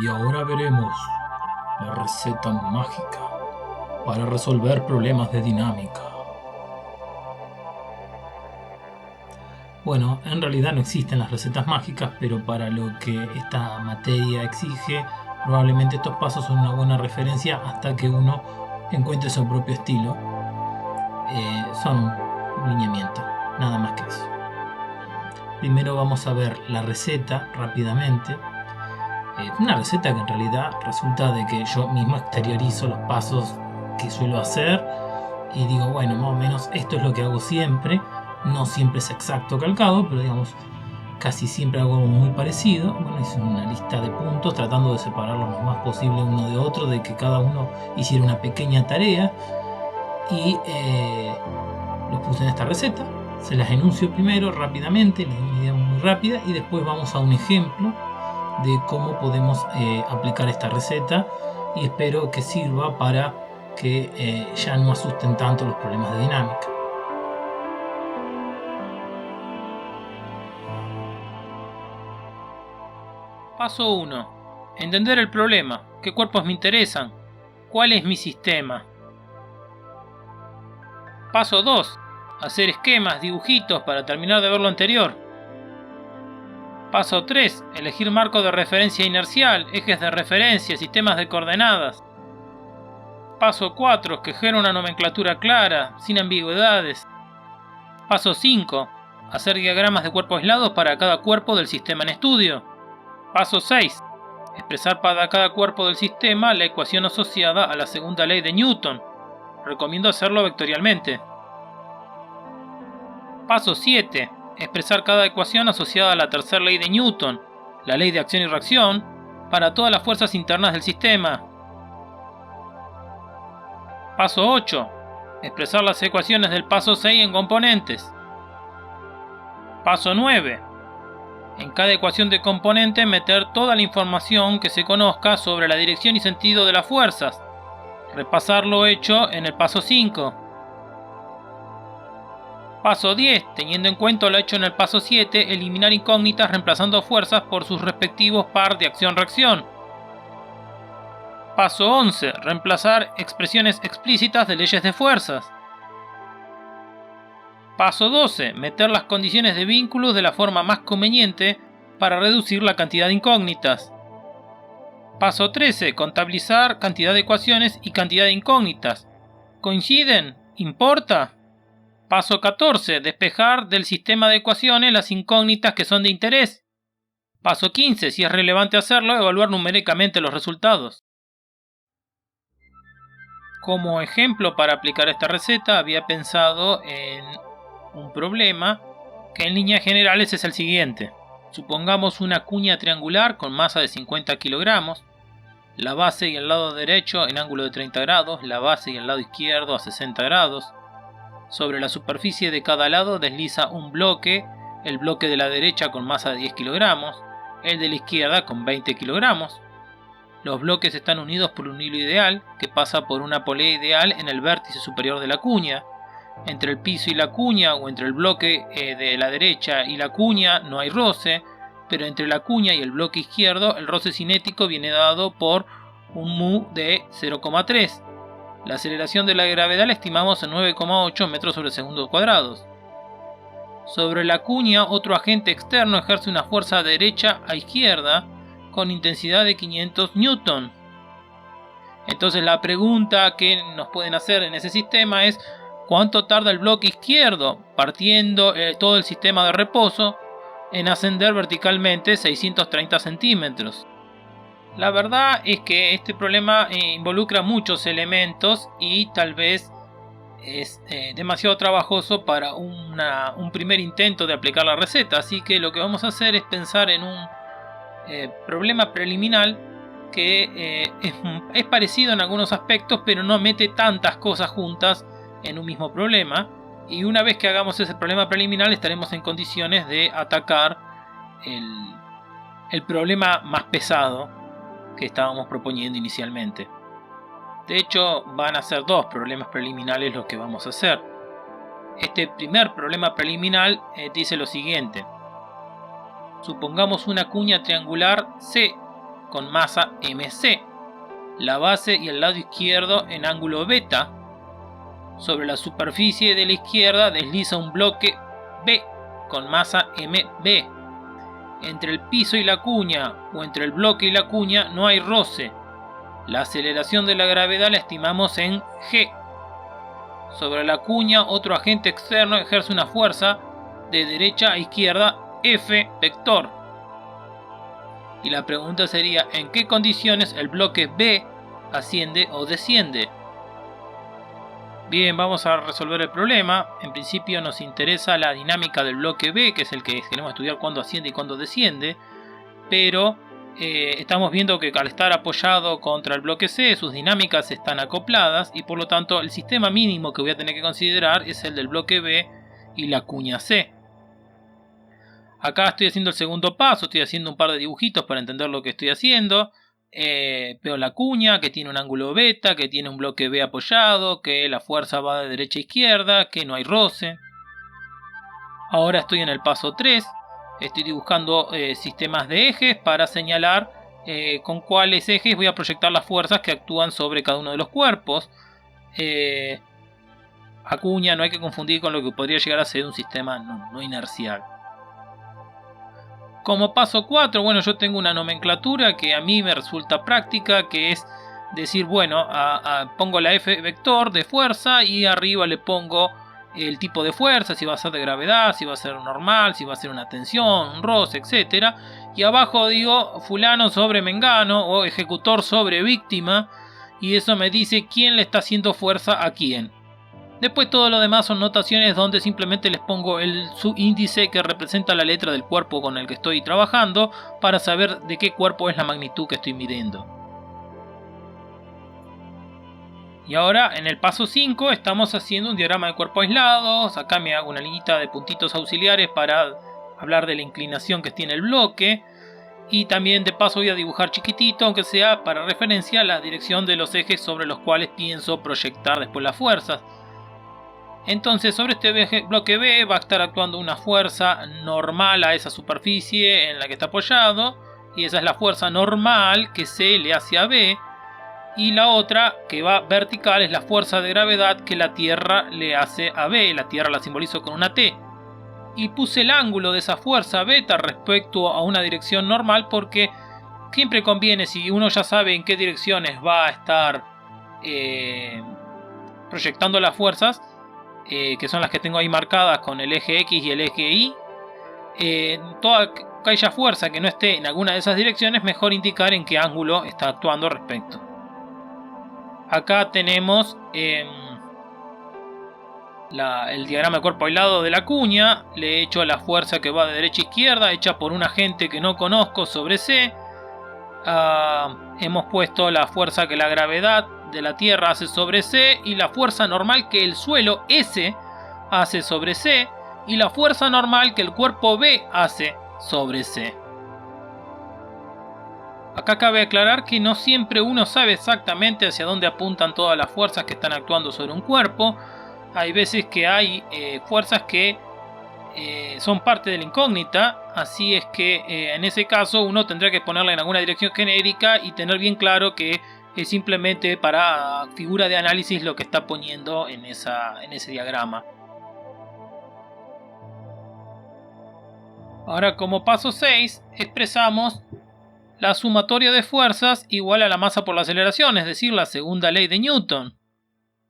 Y ahora veremos la receta mágica para resolver problemas de dinámica. Bueno, en realidad no existen las recetas mágicas, pero para lo que esta materia exige, probablemente estos pasos son una buena referencia hasta que uno encuentre su propio estilo. Son un lineamiento, nada más que eso. Primero vamos a ver la receta rápidamente. Una receta que en realidad resulta de que yo mismo exteriorizo los pasos que suelo hacer y digo, bueno, más o menos esto es lo que hago siempre. No siempre es exacto calcado, pero digamos, casi siempre hago algo muy parecido. Bueno, hice una lista de puntos tratando de separarlos lo más posible uno de otro, de que cada uno hiciera una pequeña tarea y los puse en esta receta. Se las enuncio primero rápidamente, les doy una idea muy rápida y después vamos a un ejemplo de cómo podemos aplicar esta receta y espero que sirva para que ya no asusten tanto los problemas de dinámica. Paso 1. Entender el problema. ¿Qué cuerpos me interesan? ¿Cuál es mi sistema? Paso 2. Hacer esquemas, dibujitos para terminar de ver lo anterior. Paso 3. Elegir marco de referencia inercial, ejes de referencia, sistemas de coordenadas. Paso 4. Escoger una nomenclatura clara, sin ambigüedades. Paso 5. Hacer diagramas de cuerpo aislados para cada cuerpo del sistema en estudio. Paso 6. Expresar para cada cuerpo del sistema la ecuación asociada a la segunda ley de Newton. Recomiendo hacerlo vectorialmente. Paso 7. Expresar cada ecuación asociada a la tercera ley de Newton, la ley de acción y reacción, para todas las fuerzas internas del sistema. Paso 8. Expresar las ecuaciones del paso 6 en componentes. Paso 9. En cada ecuación de componente meter toda la información que se conozca sobre la dirección y sentido de las fuerzas. Repasar lo hecho en el paso 5. Paso 10. Teniendo en cuenta lo hecho en el paso 7, eliminar incógnitas reemplazando fuerzas por sus respectivos par de acción-reacción. Paso 11. Reemplazar expresiones explícitas de leyes de fuerzas. Paso 12. Meter las condiciones de vínculos de la forma más conveniente para reducir la cantidad de incógnitas. Paso 13. Contabilizar cantidad de ecuaciones y cantidad de incógnitas. ¿Coinciden? ¿Importa? Paso 14. Despejar del sistema de ecuaciones las incógnitas que son de interés. Paso 15. Si es relevante hacerlo, evaluar numéricamente los resultados. Como ejemplo para aplicar esta receta había pensado en un problema que en líneas generales es el siguiente. Supongamos una cuña triangular con masa de 50 kilogramos, la base y el lado derecho en ángulo de 30 grados, la base y el lado izquierdo a 60 grados. Sobre la superficie de cada lado desliza un bloque, el bloque de la derecha con masa de 10 kilogramos, el de la izquierda con 20 kilogramos. Los bloques están unidos por un hilo ideal que pasa por una polea ideal en el vértice superior de la cuña. Entre el piso y la cuña o entre el bloque de la derecha y la cuña no hay roce, pero entre la cuña y el bloque izquierdo el roce cinético viene dado por un mu de 0,3. La aceleración de la gravedad la estimamos en 9,8 metros sobre segundo cuadrados. Sobre la cuña otro agente externo ejerce una fuerza derecha a izquierda con intensidad de 500 newton. Entonces la pregunta que nos pueden hacer en ese sistema es ¿cuánto tarda el bloque izquierdo, partiendo todo el sistema de reposo, en ascender verticalmente 630 centímetros? La verdad es que este problema involucra muchos elementos y tal vez es demasiado trabajoso para un primer intento de aplicar la receta, así que lo que vamos a hacer es pensar en un problema preliminar que es parecido en algunos aspectos, pero no mete tantas cosas juntas en un mismo problema, y una vez que hagamos ese problema preliminar estaremos en condiciones de atacar el problema más pesado que estábamos proponiendo inicialmente. De hecho, van a ser dos problemas preliminares los que vamos a hacer. Este primer problema preliminar dice lo siguiente. Supongamos una cuña triangular C con masa MC. La base y el lado izquierdo en ángulo beta. Sobre la superficie de la izquierda desliza un bloque B con masa MB. Entre el piso y la cuña o entre el bloque y la cuña no hay roce. La aceleración de la gravedad la estimamos en G. Sobre la cuña otro agente externo ejerce una fuerza de derecha a izquierda F vector. Y la pregunta sería, ¿en qué condiciones el bloque B asciende o desciende? Bien, vamos a resolver el problema. En principio nos interesa la dinámica del bloque B, que es el que queremos estudiar cuándo asciende y cuándo desciende. Pero estamos viendo que al estar apoyado contra el bloque C, sus dinámicas están acopladas y por lo tanto el sistema mínimo que voy a tener que considerar es el del bloque B y la cuña C. Acá estoy haciendo el segundo paso, estoy haciendo un par de dibujitos para entender lo que estoy haciendo. Veo la cuña que tiene un ángulo beta, que tiene un bloque B apoyado, que la fuerza va de derecha a izquierda, que no hay roce. Ahora estoy en el paso 3, estoy dibujando sistemas de ejes para señalar con cuáles ejes voy a proyectar las fuerzas que actúan sobre cada uno de los cuerpos. A cuña no hay que confundir con lo que podría llegar a ser un sistema no inercial. Como paso 4, bueno, yo tengo una nomenclatura que a mí me resulta práctica, que es decir, bueno, pongo la F vector de fuerza y arriba le pongo el tipo de fuerza, si va a ser de gravedad, si va a ser normal, si va a ser una tensión, un roce, etc. Y abajo digo fulano sobre mengano o ejecutor sobre víctima, y eso me dice quién le está haciendo fuerza a quién. Después todo lo demás son notaciones donde simplemente les pongo el subíndice que representa la letra del cuerpo con el que estoy trabajando para saber de qué cuerpo es la magnitud que estoy midiendo. Y ahora en el paso 5 estamos haciendo un diagrama de cuerpo aislados. Acá me hago una linita de puntitos auxiliares para hablar de la inclinación que tiene el bloque. Y también de paso voy a dibujar chiquitito, aunque sea para referencia, la dirección de los ejes sobre los cuales pienso proyectar después las fuerzas. Entonces sobre este bloque B va a estar actuando una fuerza normal a esa superficie en la que está apoyado. Y esa es la fuerza normal que C le hace a B. Y la otra que va vertical es la fuerza de gravedad que la Tierra le hace a B. La Tierra la simbolizo con una T. Y puse el ángulo de esa fuerza beta respecto a una dirección normal porque siempre conviene, si uno ya sabe en qué direcciones va a estar proyectando las fuerzas, que son las que tengo ahí marcadas con el eje X y el eje Y, toda aquella fuerza que no esté en alguna de esas direcciones, mejor indicar en qué ángulo está actuando respecto. Acá tenemos el diagrama de cuerpo aislado de la cuña. Le he hecho la fuerza que va de derecha a izquierda, hecha por un agente que no conozco sobre C. Hemos puesto la fuerza que la gravedad de la Tierra hace sobre C y la fuerza normal que el suelo S hace sobre C y la fuerza normal que el cuerpo B hace sobre C. Acá cabe aclarar que no siempre uno sabe exactamente hacia dónde apuntan todas las fuerzas que están actuando sobre un cuerpo. Hay veces que hay fuerzas que son parte de la incógnita, así es que en ese caso uno tendrá que ponerla en alguna dirección genérica y tener bien claro que es simplemente para figura de análisis lo que está poniendo en ese diagrama. Ahora, como paso 6, expresamos la sumatoria de fuerzas igual a la masa por la aceleración, es decir, la segunda ley de Newton.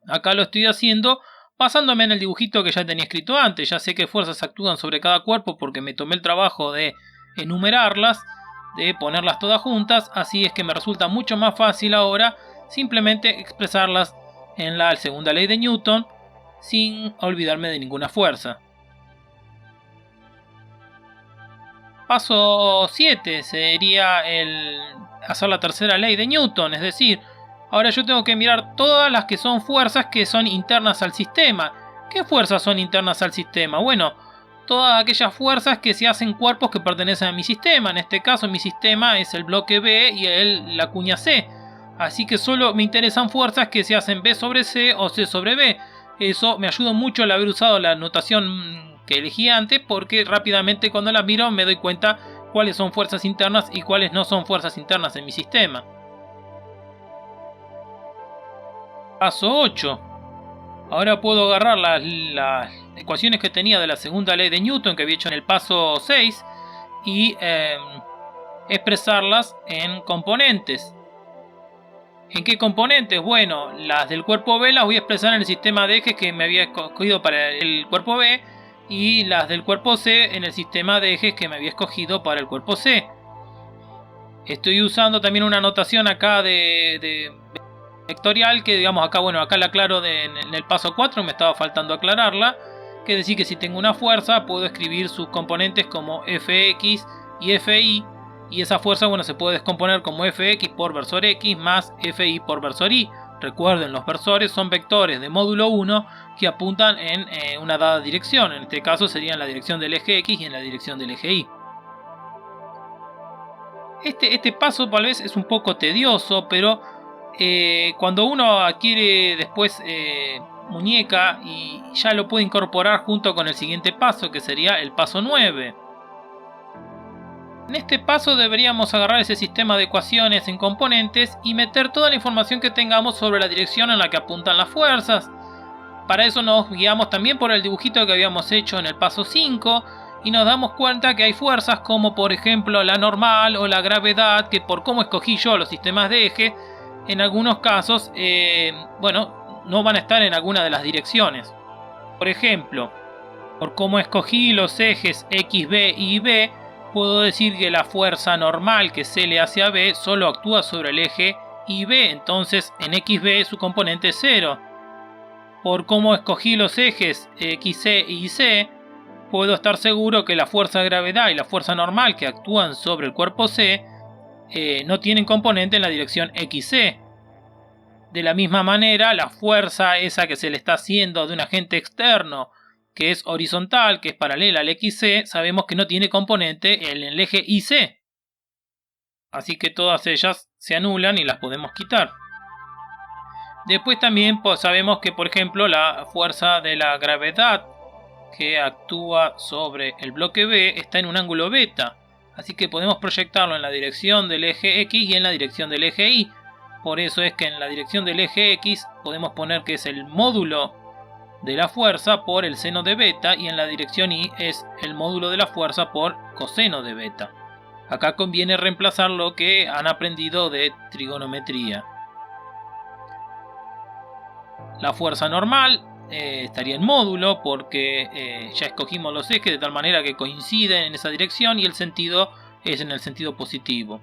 Acá lo estoy haciendo basándome en el dibujito que ya tenía escrito antes. Ya sé qué fuerzas actúan sobre cada cuerpo porque me tomé el trabajo de enumerarlas, de ponerlas todas juntas, así es que me resulta mucho más fácil ahora simplemente expresarlas en la segunda ley de Newton sin olvidarme de ninguna fuerza. Paso 7 sería hacer la tercera ley de Newton, es decir, ahora yo tengo que mirar todas las que son fuerzas que son internas al sistema. ¿Qué fuerzas son internas al sistema? Bueno, todas aquellas fuerzas que se hacen cuerpos que pertenecen a mi sistema. En este caso mi sistema es el bloque B y la cuña C. Así que solo me interesan fuerzas que se hacen B sobre C o C sobre B. Eso me ayuda mucho el haber usado la notación que elegí antes, porque rápidamente cuando la miro me doy cuenta cuáles son fuerzas internas y cuáles no son fuerzas internas en mi sistema. Paso 8. Ahora puedo agarrar las ecuaciones que tenía de la segunda ley de Newton que había hecho en el paso 6 y expresarlas en componentes. ¿En qué componentes? Bueno, las del cuerpo B las voy a expresar en el sistema de ejes que me había escogido para el cuerpo B, y las del cuerpo C en el sistema de ejes que me había escogido para el cuerpo C. Estoy usando también una notación acá de vectorial que, digamos, acá, bueno, acá la aclaro en el paso 4, me estaba faltando aclararla, que decir que si tengo una fuerza puedo escribir sus componentes como Fx y Fi, y esa fuerza, bueno, se puede descomponer como Fx por versor X más Fi por versor Y. Recuerden, los versores son vectores de módulo 1 que apuntan en una dada dirección. En este caso sería en la dirección del eje X y en la dirección del eje Y. Este paso tal vez es un poco tedioso, pero cuando uno adquiere después muñeca, y ya lo puede incorporar junto con el siguiente paso, que sería el paso 9. En este paso deberíamos agarrar ese sistema de ecuaciones en componentes y meter toda la información que tengamos sobre la dirección en la que apuntan las fuerzas. Para eso nos guiamos también por el dibujito que habíamos hecho en el paso 5 y nos damos cuenta que hay fuerzas como por ejemplo la normal o la gravedad, que por cómo escogí yo los sistemas de eje, en algunos casos bueno, no van a estar en alguna de las direcciones. Por ejemplo, por cómo escogí los ejes X, B y B, puedo decir que la fuerza normal que C le hace a B solo actúa sobre el eje IB, entonces en XB su componente es 0. Por cómo escogí los ejes XC y C, puedo estar seguro que la fuerza de gravedad y la fuerza normal que actúan sobre el cuerpo C no tienen componente en la dirección XC. De la misma manera, la fuerza esa que se le está haciendo de un agente externo, que es horizontal, que es paralela al XC, sabemos que no tiene componente en el eje IC. Así que todas ellas se anulan y las podemos quitar. Después también sabemos que, por ejemplo, la fuerza de la gravedad que actúa sobre el bloque B está en un ángulo beta. Así que podemos proyectarlo en la dirección del eje X y en la dirección del eje Y. Por eso es que en la dirección del eje X podemos poner que es el módulo de la fuerza por el seno de beta, y en la dirección Y es el módulo de la fuerza por coseno de beta. Acá conviene reemplazar lo que han aprendido de trigonometría. La fuerza normal estaría en módulo porque ya escogimos los ejes de tal manera que coinciden en esa dirección, y el sentido es en el sentido positivo.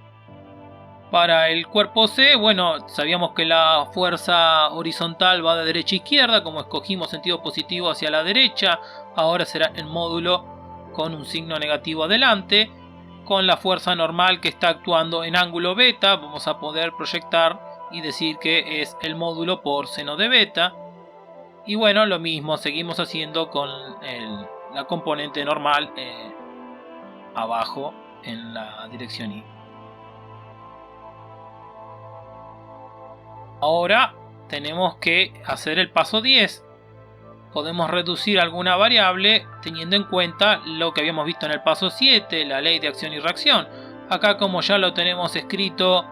Para el cuerpo C, bueno, sabíamos que la fuerza horizontal va de derecha a izquierda, como escogimos sentido positivo hacia la derecha, ahora será el módulo con un signo negativo adelante. Con la fuerza normal que está actuando en ángulo beta, vamos a poder proyectar y decir que es el módulo por seno de beta. Y bueno, lo mismo seguimos haciendo con la componente normal abajo en la dirección Y. Ahora tenemos que hacer el paso 10. Podemos reducir alguna variable teniendo en cuenta lo que habíamos visto en el paso 7, la ley de acción y reacción. Acá, como ya lo tenemos escrito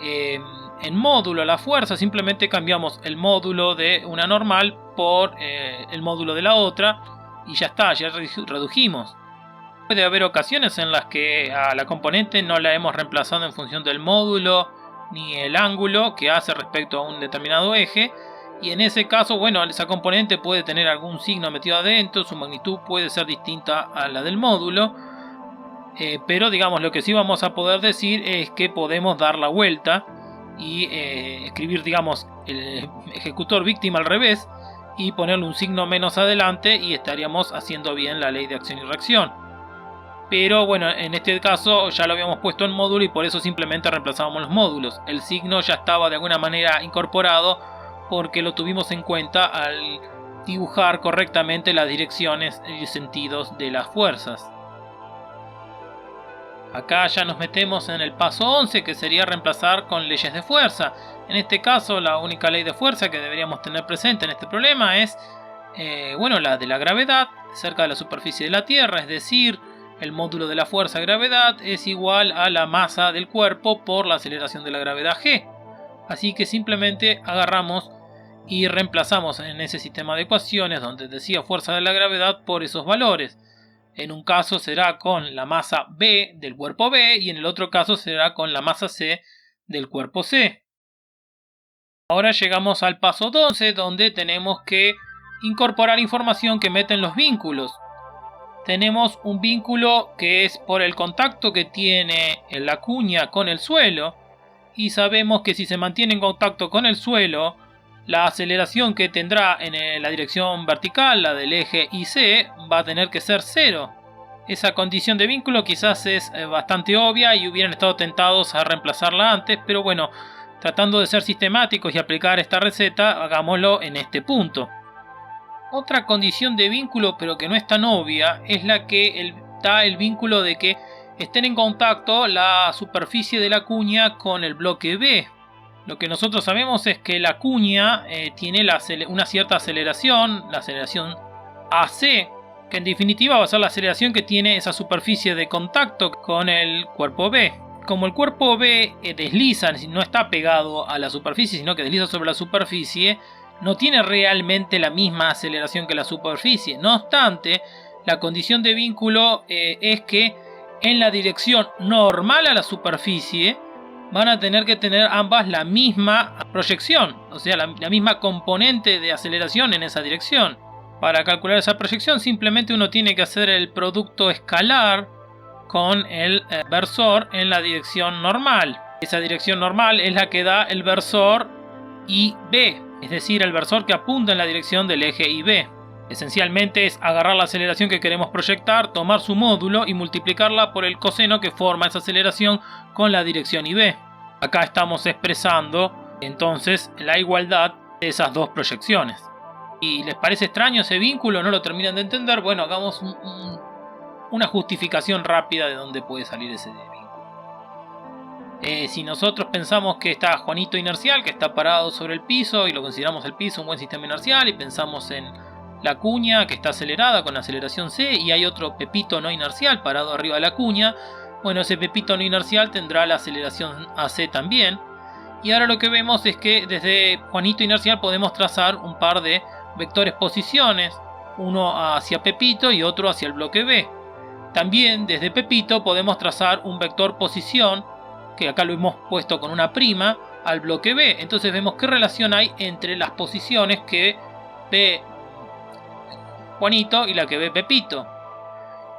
en módulo la fuerza, simplemente cambiamos el módulo de una normal por el módulo de la otra y ya está, ya redujimos. Puede haber ocasiones en las que a la componente no la hemos reemplazado en función del módulo ni el ángulo que hace respecto a un determinado eje, y en ese caso, bueno, esa componente puede tener algún signo metido adentro, su magnitud puede ser distinta a la del módulo, pero digamos, lo que sí vamos a poder decir es que podemos dar la vuelta y escribir, digamos, el ejecutor víctima al revés y ponerle un signo menos adelante, y estaríamos haciendo bien la ley de acción y reacción. Pero bueno, en este caso ya lo habíamos puesto en módulo y por eso simplemente reemplazábamos los módulos. El signo ya estaba de alguna manera incorporado porque lo tuvimos en cuenta al dibujar correctamente las direcciones y sentidos de las fuerzas. Acá ya nos metemos en el paso 11, que sería reemplazar con leyes de fuerza. En este caso, la única ley de fuerza que deberíamos tener presente en este problema es bueno, la de la gravedad cerca de la superficie de la Tierra, es decir, el módulo de la fuerza de gravedad es igual a la masa del cuerpo por la aceleración de la gravedad g. Así que simplemente agarramos y reemplazamos en ese sistema de ecuaciones donde decía fuerza de la gravedad por esos valores. En un caso será con la masa B del cuerpo B y en el otro caso será con la masa C del cuerpo C. Ahora llegamos al paso 12, donde tenemos que incorporar información que meten los vínculos. Tenemos un vínculo que es por el contacto que tiene la cuña con el suelo, y sabemos que si se mantiene en contacto con el suelo, la aceleración que tendrá en la dirección vertical, la del eje IC, va a tener que ser 0. Esa condición de vínculo quizás es bastante obvia y hubieran estado tentados a reemplazarla antes, pero bueno, tratando de ser sistemáticos y aplicar esta receta, hagámoslo en este punto. Otra condición de vínculo, pero que no es tan obvia, es la que da el vínculo de que estén en contacto la superficie de la cuña con el bloque B. Lo que nosotros sabemos es que la cuña tiene una cierta aceleración, la aceleración AC, que en definitiva va a ser la aceleración que tiene esa superficie de contacto con el cuerpo B. Como el cuerpo B desliza, no está pegado a la superficie, sino que desliza sobre la superficie, no tiene realmente la misma aceleración que la superficie. No obstante, la condición de vínculo es que en la dirección normal a la superficie van a tener que tener ambas la misma proyección, o sea, la misma componente de aceleración en esa dirección. Para calcular esa proyección simplemente uno tiene que hacer el producto escalar con el versor en la dirección normal. Esa dirección normal es la que da el versor IB, es decir, el versor que apunta en la dirección del eje IB. Esencialmente es agarrar la aceleración que queremos proyectar, tomar su módulo y multiplicarla por el coseno que forma esa aceleración con la dirección IB. Acá estamos expresando entonces la igualdad de esas dos proyecciones. ¿Y les parece extraño ese vínculo? ¿No lo terminan de entender? Bueno, hagamos una justificación rápida de dónde puede salir ese vínculo. Si nosotros pensamos que está Juanito inercial, que está parado sobre el piso y lo consideramos el piso un buen sistema inercial, y pensamos en la cuña que está acelerada con aceleración C y hay otro Pepito no inercial parado arriba de la cuña, bueno, ese Pepito no inercial tendrá la aceleración AC también. Y ahora lo que vemos es que desde Juanito inercial podemos trazar un par de vectores posiciones, uno hacia Pepito y otro hacia el bloque B. También desde Pepito podemos trazar un vector posición, que acá lo hemos puesto con una prima, al bloque B. Entonces vemos qué relación hay entre las posiciones que ve Juanito y la que ve Pepito.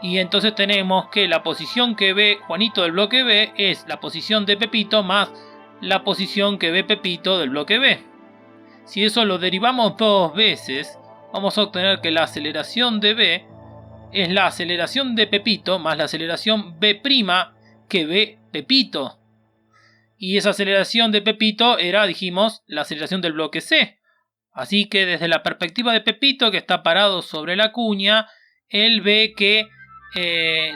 Y entonces tenemos que la posición que ve Juanito del bloque B es la posición de Pepito más la posición que ve Pepito del bloque B. Si eso lo derivamos dos veces, vamos a obtener que la aceleración de B es la aceleración de Pepito más la aceleración B' que ve Pepito. Y esa aceleración de Pepito era, dijimos, la aceleración del bloque C. Así que desde la perspectiva de Pepito, que está parado sobre la cuña, él ve que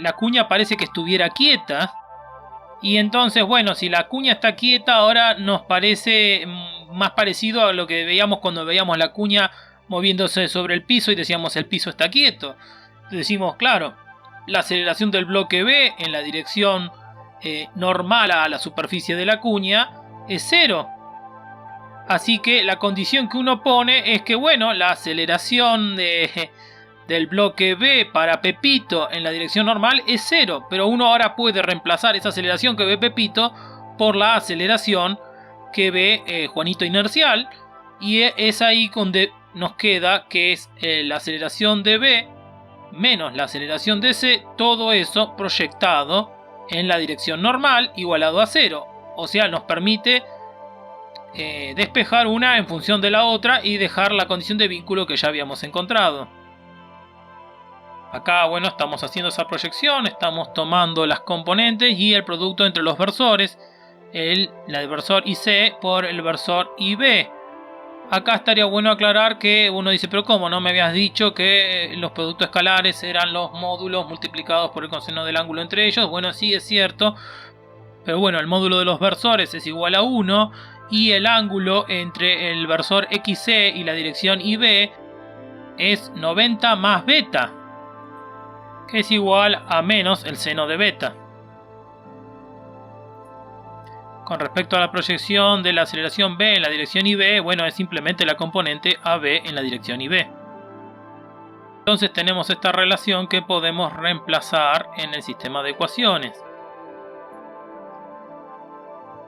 la cuña parece que estuviera quieta. Y entonces, bueno, si la cuña está quieta, ahora nos parece más parecido a lo que veíamos cuando veíamos la cuña moviéndose sobre el piso y decíamos el piso está quieto. Decimos, claro, la aceleración del bloque B en la dirección normal a la superficie de la cuña es 0. Así que la condición que uno pone es que, bueno, la aceleración del bloque B para Pepito en la dirección normal es 0. Pero uno ahora puede reemplazar esa aceleración que ve Pepito por la aceleración que ve Juanito inercial. Y es ahí donde nos queda que es la aceleración de B menos la aceleración de C. Todo eso proyectado en la dirección normal igualado a 0. O sea, nos permite despejar una en función de la otra y dejar la condición de vínculo que ya habíamos encontrado. Acá, bueno, estamos haciendo esa proyección, estamos tomando las componentes y el producto entre los versores, el versor IC por el versor IB. Acá estaría bueno aclarar que uno dice, pero ¿cómo? ¿No me habías dicho que los productos escalares eran los módulos multiplicados por el coseno del ángulo entre ellos? Bueno, sí, es cierto, pero bueno, el módulo de los versores es igual a 1 y el ángulo entre el versor XC y la dirección IB es 90 más beta. que es igual a menos el seno de beta. Con respecto a la proyección de la aceleración b en la dirección IB, bueno, es simplemente la componente AB en la dirección IB. Entonces tenemos esta relación que podemos reemplazar en el sistema de ecuaciones.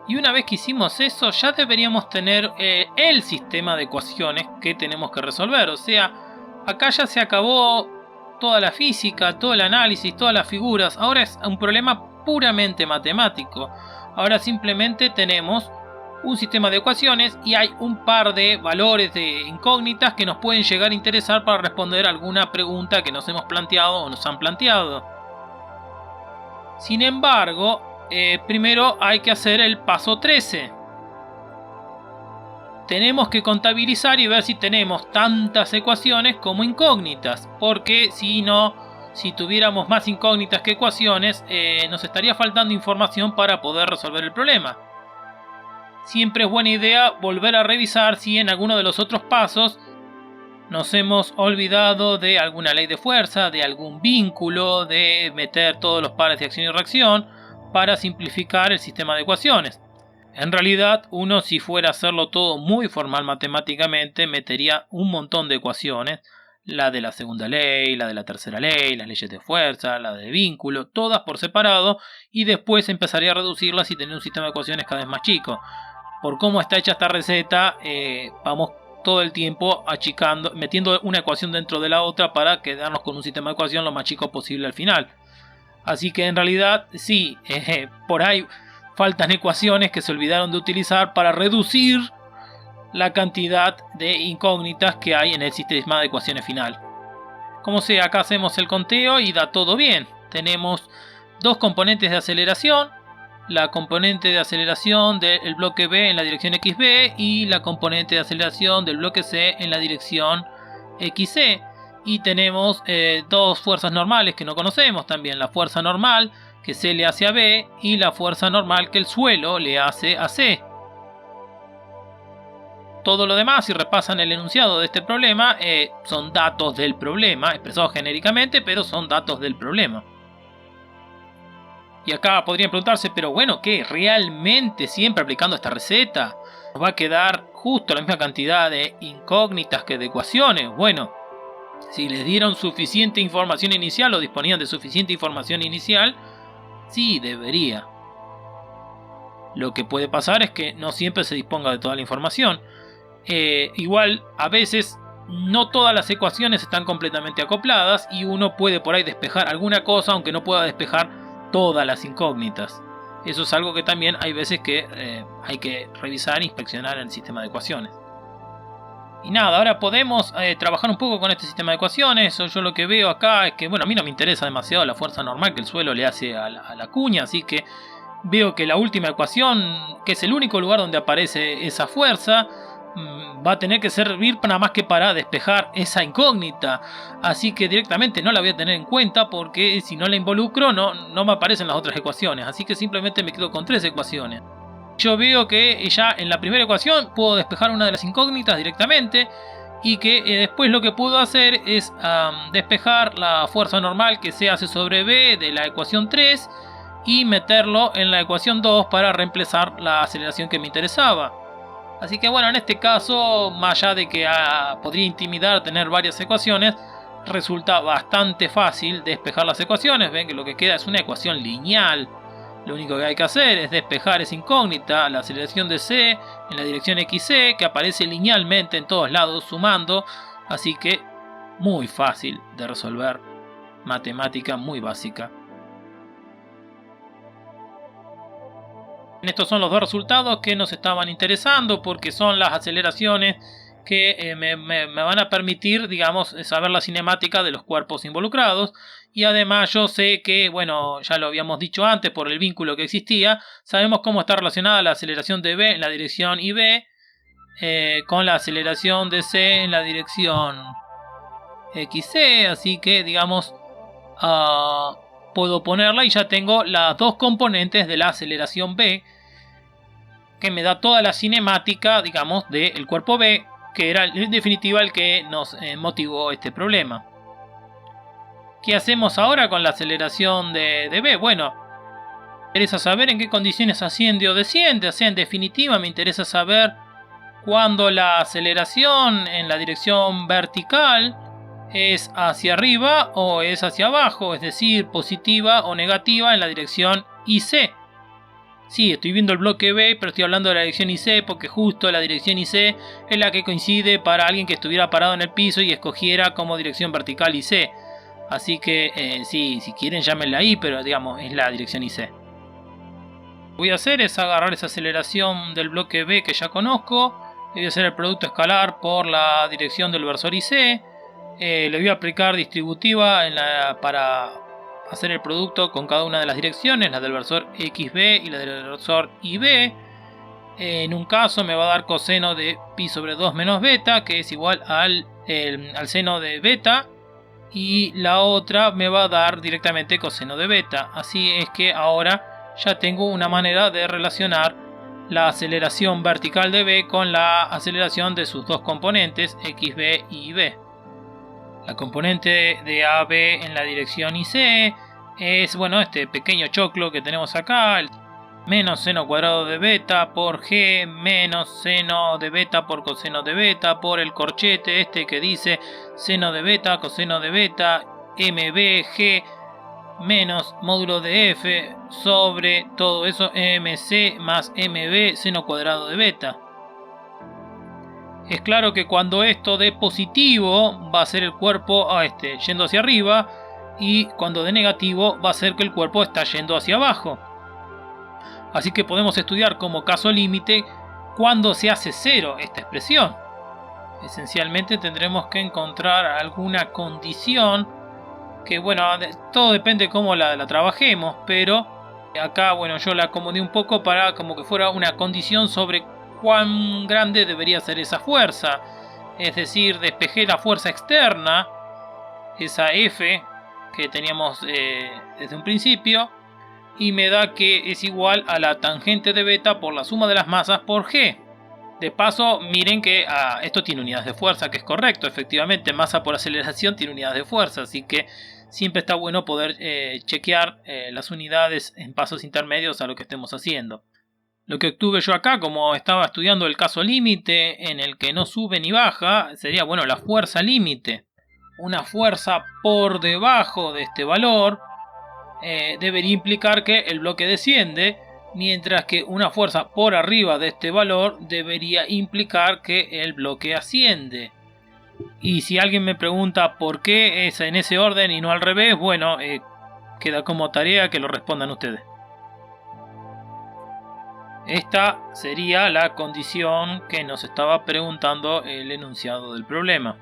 Y una vez que hicimos eso, ya deberíamos tener el sistema de ecuaciones que tenemos que resolver. O sea, acá ya se acabó toda la física, todo el análisis, todas las figuras. Ahora es un problema puramente matemático. Ahora simplemente tenemos un sistema de ecuaciones y hay un par de valores de incógnitas que nos pueden llegar a interesar para responder alguna pregunta que nos hemos planteado o nos han planteado. Sin embargo, primero hay que hacer el paso 13. Tenemos que contabilizar y ver si tenemos tantas ecuaciones como incógnitas, porque si tuviéramos más incógnitas que ecuaciones, nos estaría faltando información para poder resolver el problema. Siempre es buena idea volver a revisar si en alguno de los otros pasos nos hemos olvidado de alguna ley de fuerza, de algún vínculo, de meter todos los pares de acción y reacción para simplificar el sistema de ecuaciones. En realidad, uno, si fuera a hacerlo todo muy formal matemáticamente, metería un montón de ecuaciones, la de la segunda ley, la de la tercera ley, las leyes de fuerza, la de vínculo, todas por separado, y después empezaría a reducirlas y tener un sistema de ecuaciones cada vez más chico. Por cómo está hecha esta receta, vamos todo el tiempo achicando, metiendo una ecuación dentro de la otra para quedarnos con un sistema de ecuación lo más chico posible al final. Así que en realidad sí, por ahí faltan ecuaciones que se olvidaron de utilizar para reducir la cantidad de incógnitas que hay en el sistema de ecuaciones final. Como sea, acá hacemos el conteo y da todo bien. Tenemos dos componentes de aceleración, la componente de aceleración del bloque B en la dirección XB y la componente de aceleración del bloque C en la dirección XC. Y tenemos dos fuerzas normales que no conocemos también, la fuerza normal que C le hace a B y la fuerza normal que el suelo le hace a C. Todo lo demás, si repasan el enunciado de este problema, son datos del problema, expresados genéricamente, pero son datos del problema. Y acá podrían preguntarse, pero bueno, ¿qué? ¿Realmente siempre aplicando esta receta nos va a quedar justo la misma cantidad de incógnitas que de ecuaciones? Bueno, si les dieron suficiente información inicial o disponían de suficiente información inicial, sí debería. Lo que puede pasar es que no siempre se disponga de toda la información. Igual, a veces no todas las ecuaciones están completamente acopladas y uno puede por ahí despejar alguna cosa aunque no pueda despejar todas las incógnitas. Eso es algo que también hay veces que hay que revisar e inspeccionar en el sistema de ecuaciones. Y nada, ahora podemos trabajar un poco con este sistema de ecuaciones. Yo lo que veo acá es que, bueno, a mí no me interesa demasiado la fuerza normal que el suelo le hace a la cuña, así que veo que la última ecuación, que es el único lugar donde aparece esa fuerza, va a tener que servir nada más que para despejar esa incógnita, así que directamente no la voy a tener en cuenta porque si no la involucro no me aparecen las otras ecuaciones, así que simplemente me quedo con tres ecuaciones. Yo veo que ya en la primera ecuación puedo despejar una de las incógnitas directamente y que después lo que puedo hacer es despejar la fuerza normal que C hace sobre B de la ecuación 3 y meterlo en la ecuación 2 para reemplazar la aceleración que me interesaba. Así que bueno, en este caso, más allá de que podría intimidar tener varias ecuaciones, resulta bastante fácil despejar las ecuaciones. Ven que lo que queda es una ecuación lineal. Lo único que hay que hacer es despejar esa incógnita, la aceleración de C en la dirección XC, que aparece linealmente en todos lados sumando. Así que muy fácil de resolver, matemática muy básica. Estos son los dos resultados que nos estaban interesando porque son las aceleraciones que me van a permitir, digamos, saber la cinemática de los cuerpos involucrados. Y además yo sé que, bueno, ya lo habíamos dicho antes por el vínculo que existía, sabemos cómo está relacionada la aceleración de B en la dirección IB con la aceleración de C en la dirección XC, así que, digamos, puedo ponerla y ya tengo las dos componentes de la aceleración B que me da toda la cinemática, digamos, del cuerpo B, que era en definitiva el que nos motivó este problema. ¿Qué hacemos ahora con la aceleración de B? Bueno, me interesa saber en qué condiciones asciende o desciende. O sea, en definitiva me interesa saber cuando la aceleración en la dirección vertical es hacia arriba o es hacia abajo, es decir, positiva o negativa en la dirección IC. Sí, estoy viendo el bloque B, pero estoy hablando de la dirección IC porque justo la dirección IC es la que coincide para alguien que estuviera parado en el piso y escogiera como dirección vertical IC. Así que sí, si quieren llámenla ahí, pero digamos es la dirección IC. Lo que voy a hacer es agarrar esa aceleración del bloque B que ya conozco. Le voy a hacer el producto escalar por la dirección del versor IC. Le voy a aplicar distributiva para hacer el producto con cada una de las direcciones, la del versor XB y la del versor IB. En un caso me va a dar coseno de pi sobre 2 menos beta, que es igual al seno de beta. Y la otra me va a dar directamente coseno de beta. Así es que ahora ya tengo una manera de relacionar la aceleración vertical de B con la aceleración de sus dos componentes, XB y IB. La componente de AB en la dirección IC es, bueno, este pequeño choclo que tenemos acá, el menos seno cuadrado de beta por G menos seno de beta por coseno de beta por el corchete este que dice seno de beta, coseno de beta, MBG menos módulo de F sobre todo eso MC más MB seno cuadrado de beta. Es claro que cuando esto dé positivo va a ser el cuerpo yendo hacia arriba, y cuando dé negativo va a ser que el cuerpo está yendo hacia abajo. Así que podemos estudiar como caso límite cuando se hace cero esta expresión. Esencialmente tendremos que encontrar alguna condición que, bueno, todo depende de cómo la trabajemos, pero acá, bueno, yo la acomodé un poco para como que fuera una condición sobre cuán grande debería ser esa fuerza. Es decir, despejé la fuerza externa, esa F que teníamos desde un principio, y me da que es igual a la tangente de beta por la suma de las masas por G. De paso, miren que esto tiene unidades de fuerza, que es correcto. Efectivamente, masa por aceleración tiene unidades de fuerza, así que siempre está bueno poder chequear las unidades en pasos intermedios a lo que estemos haciendo. Lo que obtuve yo acá, como estaba estudiando el caso límite en el que no sube ni baja, sería, bueno, la fuerza límite. Una fuerza por debajo de este valor debería implicar que el bloque desciende, mientras que una fuerza por arriba de este valor debería implicar que el bloque asciende. Y si alguien me pregunta por qué es en ese orden y no al revés, bueno, queda como tarea que lo respondan ustedes. Esta sería la condición que nos estaba preguntando el enunciado del problema.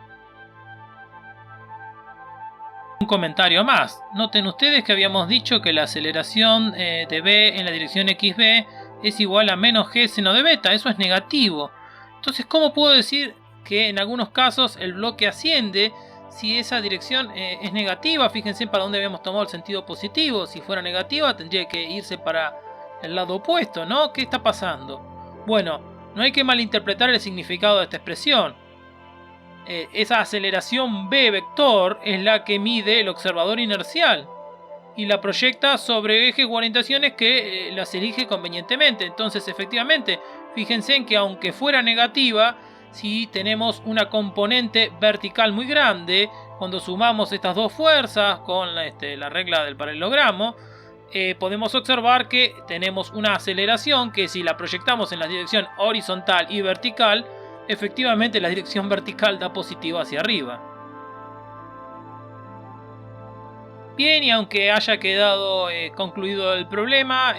Un comentario más. Noten ustedes que habíamos dicho que la aceleración de B en la dirección XB es igual a menos G seno de beta. Eso es negativo. Entonces, ¿cómo puedo decir que en algunos casos el bloque asciende si esa dirección es negativa? Fíjense para dónde habíamos tomado el sentido positivo. Si fuera negativa tendría que irse para el lado opuesto, ¿no? ¿Qué está pasando? Bueno, no hay que malinterpretar el significado de esta expresión. Esa aceleración B vector es la que mide el observador inercial y la proyecta sobre ejes u orientaciones que las elige convenientemente. Entonces, efectivamente, fíjense en que aunque fuera negativa, si tenemos una componente vertical muy grande, cuando sumamos estas dos fuerzas con la regla del paralelogramo, podemos observar que tenemos una aceleración que, si la proyectamos en la dirección horizontal y vertical, efectivamente la dirección vertical da positivo hacia arriba. Bien, y aunque haya quedado concluido el problema,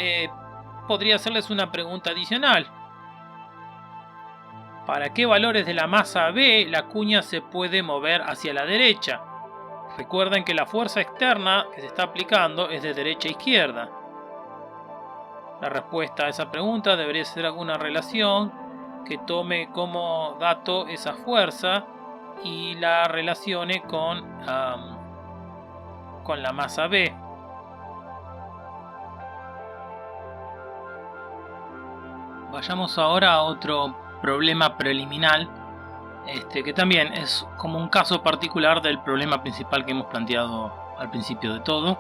podría hacerles una pregunta adicional. ¿Para qué valores de la masa B la cuña se puede mover hacia la derecha? Recuerden que la fuerza externa que se está aplicando es de derecha a izquierda. La respuesta a esa pregunta debería ser alguna relación que tome como dato esa fuerza y la relacione con la masa B. Vayamos ahora a otro problema preliminar, que también es como un caso particular del problema principal que hemos planteado al principio de todo.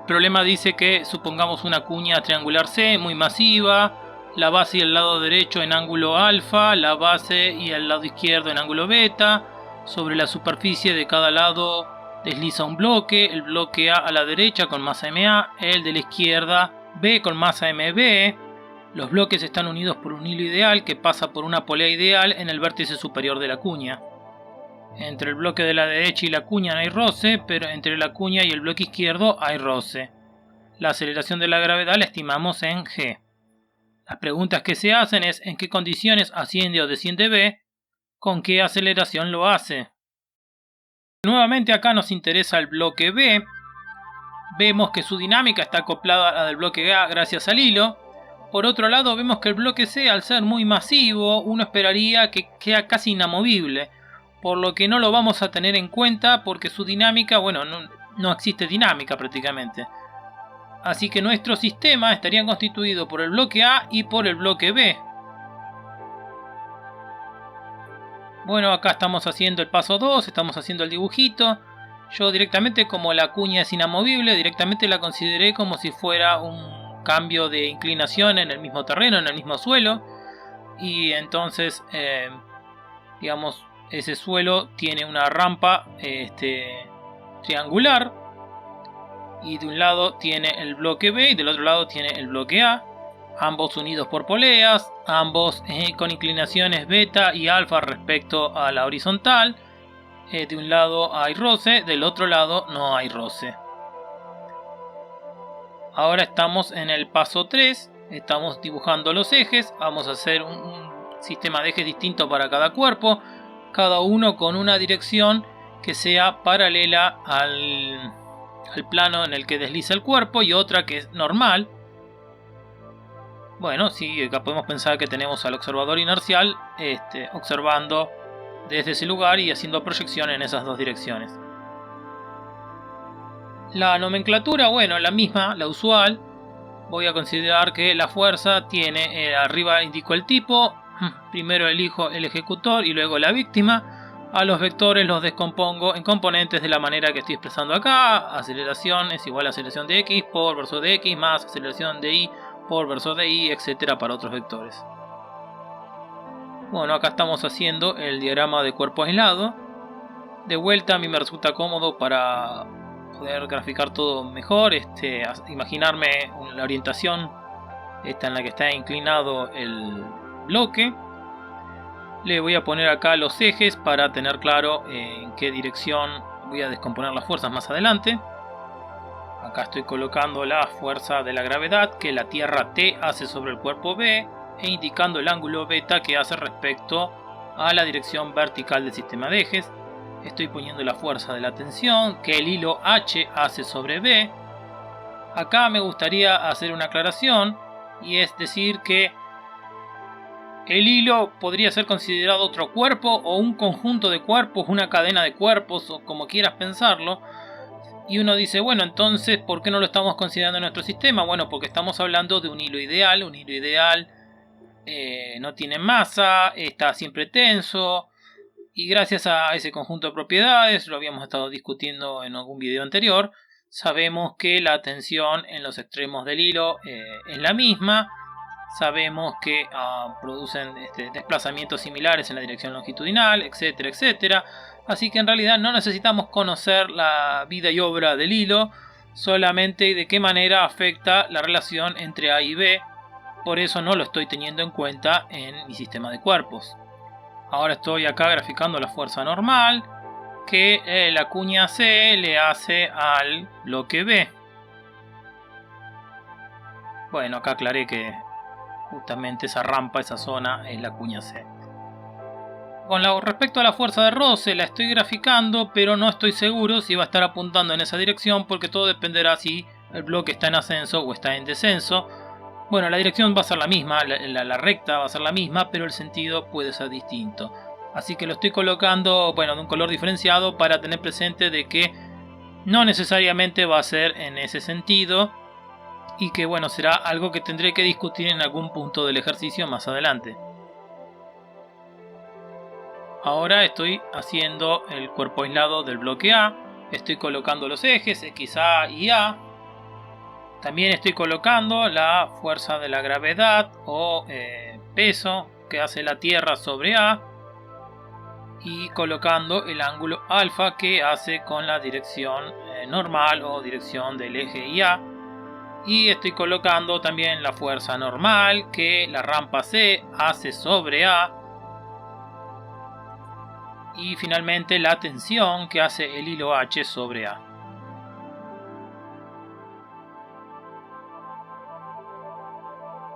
El problema dice que supongamos una cuña triangular C muy masiva, la base y el lado derecho en ángulo alfa, la base y el lado izquierdo en ángulo beta. Sobre la superficie de cada lado desliza un bloque, el bloque A la derecha con masa MA, el de la izquierda B con masa MB. Los bloques están unidos por un hilo ideal que pasa por una polea ideal en el vértice superior de la cuña. Entre el bloque de la derecha y la cuña no hay roce, pero entre la cuña y el bloque izquierdo hay roce. La aceleración de la gravedad la estimamos en g. Las preguntas que se hacen es en qué condiciones asciende o desciende B, con qué aceleración lo hace. Nuevamente acá nos interesa el bloque B. Vemos que su dinámica está acoplada a la del bloque A gracias al hilo. Por otro lado vemos que el bloque C, al ser muy masivo, uno esperaría que queda casi inamovible, por lo que no lo vamos a tener en cuenta porque su dinámica, bueno, no existe dinámica prácticamente. Así que nuestro sistema estaría constituido por el bloque A y por el bloque B. Bueno, acá estamos haciendo el paso 2, estamos haciendo el dibujito. Yo directamente, como la cuña es inamovible, directamente la consideré como si fuera un cambio de inclinación en el mismo terreno, en el mismo suelo. Y entonces, digamos, ese suelo tiene una rampa triangular. Y de un lado tiene el bloque B y del otro lado tiene el bloque A. Ambos unidos por poleas, ambos con inclinaciones beta y alfa respecto a la horizontal. De un lado hay roce, del otro lado no hay roce. Ahora estamos en el paso 3, estamos dibujando los ejes. Vamos a hacer un sistema de ejes distinto para cada cuerpo, cada uno con una dirección que sea paralela al plano en el que desliza el cuerpo y otra que es normal. Bueno, sí, acá podemos pensar que tenemos al observador inercial observando desde ese lugar y haciendo proyección en esas dos direcciones. La nomenclatura, bueno, la misma, la usual. Voy a considerar que la fuerza tiene, arriba indico el tipo, primero elijo el ejecutor y luego la víctima. A los vectores los descompongo en componentes de la manera que estoy expresando acá. Aceleración es igual a aceleración de x por verso de x más aceleración de y por verso de y, etcétera, para otros vectores. Bueno, acá estamos haciendo el diagrama de cuerpo aislado. De vuelta, a mí me resulta cómodo para poder graficar todo mejor, imaginarme la orientación en la que está inclinado el bloque. Le voy a poner acá los ejes para tener claro en qué dirección voy a descomponer las fuerzas más adelante. Acá estoy colocando la fuerza de la gravedad que la Tierra T hace sobre el cuerpo B e indicando el ángulo beta que hace respecto a la dirección vertical del sistema de ejes. Estoy poniendo la fuerza de la tensión que el hilo H hace sobre B. Acá me gustaría hacer una aclaración, y es decir que el hilo podría ser considerado otro cuerpo o un conjunto de cuerpos, una cadena de cuerpos o como quieras pensarlo. Y uno dice, bueno, entonces, ¿por qué no lo estamos considerando en nuestro sistema? Bueno, porque estamos hablando de un hilo ideal. Un hilo ideal no tiene masa, está siempre tenso. Y gracias a ese conjunto de propiedades, lo habíamos estado discutiendo en algún video anterior, sabemos que la tensión en los extremos del hilo es la misma. Sabemos que producen desplazamientos similares en la dirección longitudinal, etcétera, etcétera. Así que en realidad no necesitamos conocer la vida y obra del hilo, solamente de qué manera afecta la relación entre A y B. Por eso no lo estoy teniendo en cuenta en mi sistema de cuerpos. Ahora estoy acá graficando la fuerza normal que la cuña C le hace al bloque B. Bueno, acá aclaré que justamente esa rampa, esa zona, es la cuña C. Respecto a la fuerza de roce, la estoy graficando, pero no estoy seguro si va a estar apuntando en esa dirección, porque todo dependerá si el bloque está en ascenso o está en descenso. Bueno, la dirección va a ser la misma, la recta va a ser la misma, pero el sentido puede ser distinto. Así que lo estoy colocando, bueno, de un color diferenciado para tener presente de que no necesariamente va a ser en ese sentido y que, bueno, será algo que tendré que discutir en algún punto del ejercicio más adelante. Ahora estoy haciendo el cuerpo aislado del bloque A. Estoy colocando los ejes XA y A. También estoy colocando la fuerza de la gravedad o peso que hace la Tierra sobre A. Y colocando el ángulo alfa que hace con la dirección normal o dirección del eje IA. Y estoy colocando también la fuerza normal que la rampa C hace sobre A. Y finalmente la tensión que hace el hilo H sobre A.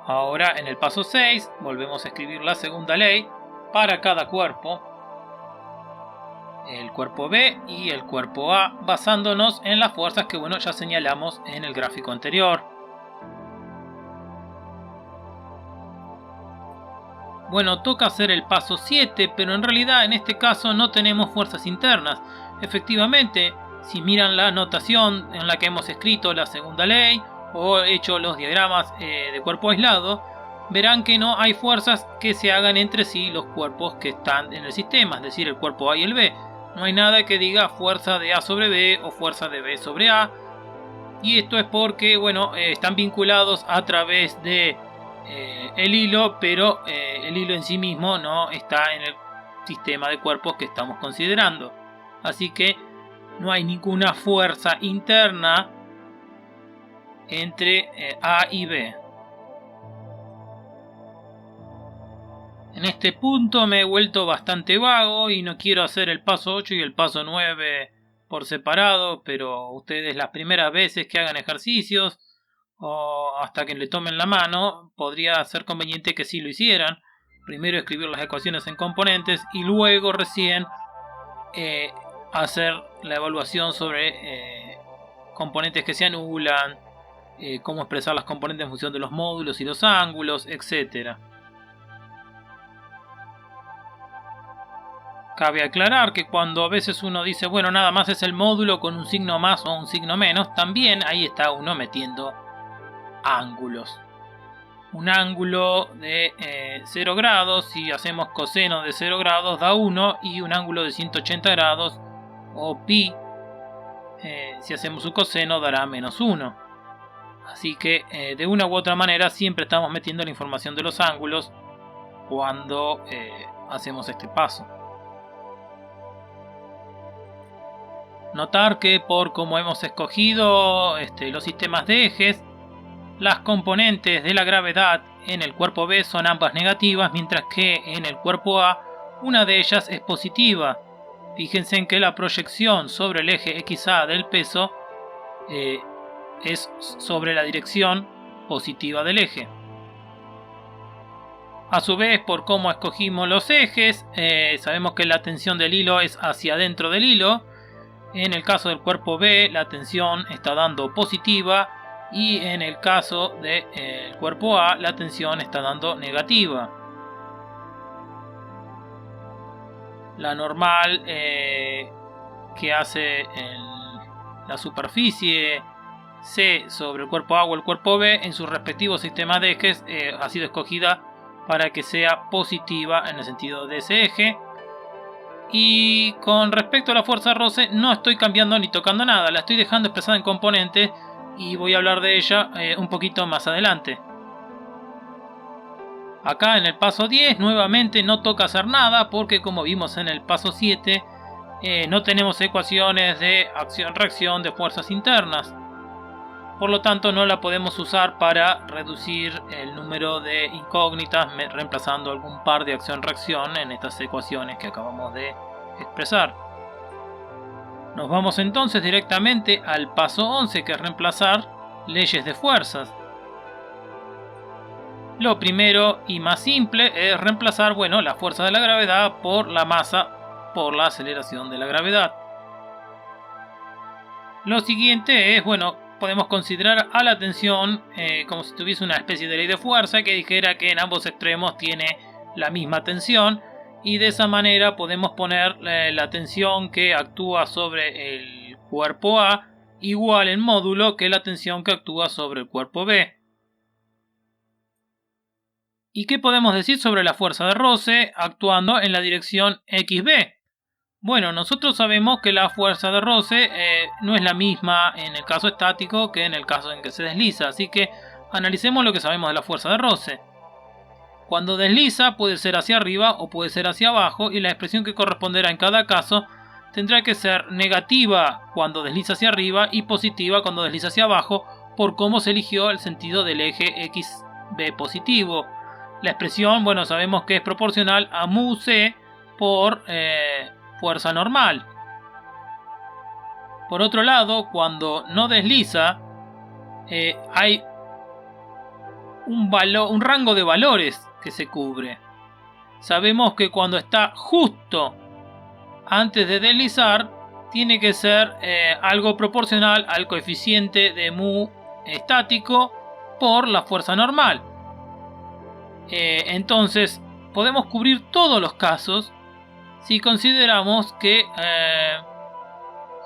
Ahora en el paso 6 volvemos a escribir la segunda ley para cada cuerpo. El cuerpo B y el cuerpo A, basándonos en las fuerzas que ya señalamos en el gráfico anterior. Bueno, toca hacer el paso 7, pero en realidad en este caso no tenemos fuerzas internas. Efectivamente, si miran la notación en la que hemos escrito la segunda ley o hecho los diagramas de cuerpo aislado, verán que no hay fuerzas que se hagan entre sí los cuerpos que están en el sistema, es decir, el cuerpo A y el B. No hay nada que diga fuerza de A sobre B o fuerza de B sobre A. Y esto es porque, están vinculados a través de el hilo, pero el hilo en sí mismo no está en el sistema de cuerpos que estamos considerando. Así que no hay ninguna fuerza interna entre A y B. En este punto me he vuelto bastante vago y no quiero hacer el paso 8 y el paso 9 por separado, pero ustedes las primeras veces que hagan ejercicios o hasta que le tomen la mano, podría ser conveniente que sí lo hicieran. Primero escribir las ecuaciones en componentes y luego recién hacer la evaluación sobre componentes que se anulan, cómo expresar las componentes en función de los módulos y los ángulos, etc. Cabe aclarar que cuando a veces uno dice, bueno, nada más es el módulo con un signo más o un signo menos, también ahí está uno metiendo ángulos. Un ángulo de 0 grados, si hacemos coseno de 0 grados da 1, y un ángulo de 180 grados o pi, si hacemos su coseno dará menos 1. Así que de una u otra manera siempre estamos metiendo la información de los ángulos cuando hacemos este paso. Notar que por como hemos escogido los sistemas de ejes, las componentes de la gravedad en el cuerpo B son ambas negativas, mientras que en el cuerpo A una de ellas es positiva. Fíjense en que la proyección sobre el eje XA del peso es sobre la dirección positiva del eje. A su vez, por cómo escogimos los ejes, sabemos que la tensión del hilo es hacia adentro del hilo. En el caso del cuerpo B, la tensión está dando positiva, y en el caso del cuerpo A, la tensión está dando negativa. La normal que hace en la superficie C sobre el cuerpo A o el cuerpo B en sus respectivos sistemas de ejes ha sido escogida para que sea positiva en el sentido de ese eje. Y con respecto a la fuerza roce no estoy cambiando ni tocando nada, la estoy dejando expresada en componentes y voy a hablar de ella un poquito más adelante. Acá en el paso 10 nuevamente no toca hacer nada porque, como vimos en el paso 7, no tenemos ecuaciones de acción-reacción de fuerzas internas. Por lo tanto no la podemos usar para reducir el número de incógnitas reemplazando algún par de acción-reacción en estas ecuaciones que acabamos de expresar. Nos vamos entonces directamente al paso 11, que es reemplazar leyes de fuerzas. Lo primero y más simple es reemplazar la fuerza de la gravedad por la masa por la aceleración de la gravedad. Lo siguiente es, podemos considerar a la tensión como si tuviese una especie de ley de fuerza que dijera que en ambos extremos tiene la misma tensión, y de esa manera podemos poner la tensión que actúa sobre el cuerpo A igual en módulo que la tensión que actúa sobre el cuerpo B. ¿Y qué podemos decir sobre la fuerza de roce actuando en la dirección XB? Bueno, nosotros sabemos que la fuerza de roce no es la misma en el caso estático que en el caso en que se desliza, así que analicemos lo que sabemos de la fuerza de roce. Cuando desliza puede ser hacia arriba o puede ser hacia abajo, y la expresión que corresponderá en cada caso tendrá que ser negativa cuando desliza hacia arriba y positiva cuando desliza hacia abajo, por cómo se eligió el sentido del eje XB positivo. La expresión, bueno, sabemos que es proporcional a mu c por fuerza normal. Por otro lado, cuando no desliza, hay un rango de valores que se cubre. Sabemos que cuando está justo antes de deslizar, tiene que ser algo proporcional al coeficiente de mu estático por la fuerza normal. Entonces, podemos cubrir todos los casos si consideramos que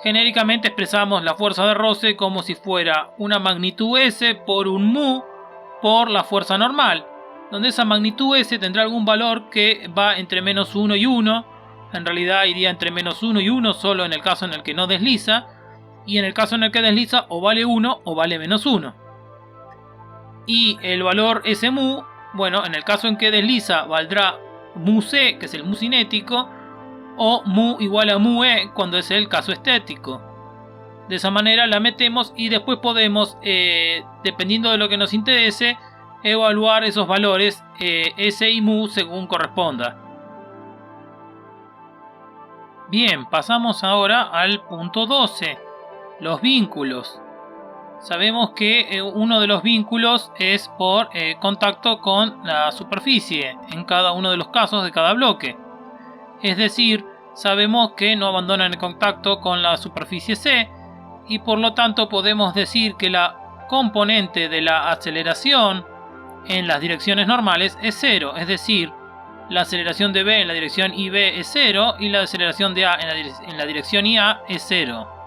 genéricamente expresamos la fuerza de roce como si fuera una magnitud S por un mu por la fuerza normal, donde esa magnitud S tendrá algún valor que va entre menos 1 y 1, en realidad iría entre menos 1 y 1 solo en el caso en el que no desliza, y en el caso en el que desliza o vale 1 o vale menos 1. Y el valor S mu, bueno, en el caso en que desliza valdrá mu c, que es el mu cinético, o mu igual a mu e cuando es el caso estético. De esa manera la metemos y después podemos, dependiendo de lo que nos interese, evaluar esos valores S y mu según corresponda. Bien, pasamos ahora al punto 12, los vínculos. Sabemos que uno de los vínculos es por contacto con la superficie en cada uno de los casos de cada bloque. Es decir, sabemos que no abandonan el contacto con la superficie C, y por lo tanto podemos decir que la componente de la aceleración en las direcciones normales es 0, es decir, la aceleración de B en la dirección IB es 0 y la aceleración de A en la dirección IA es 0.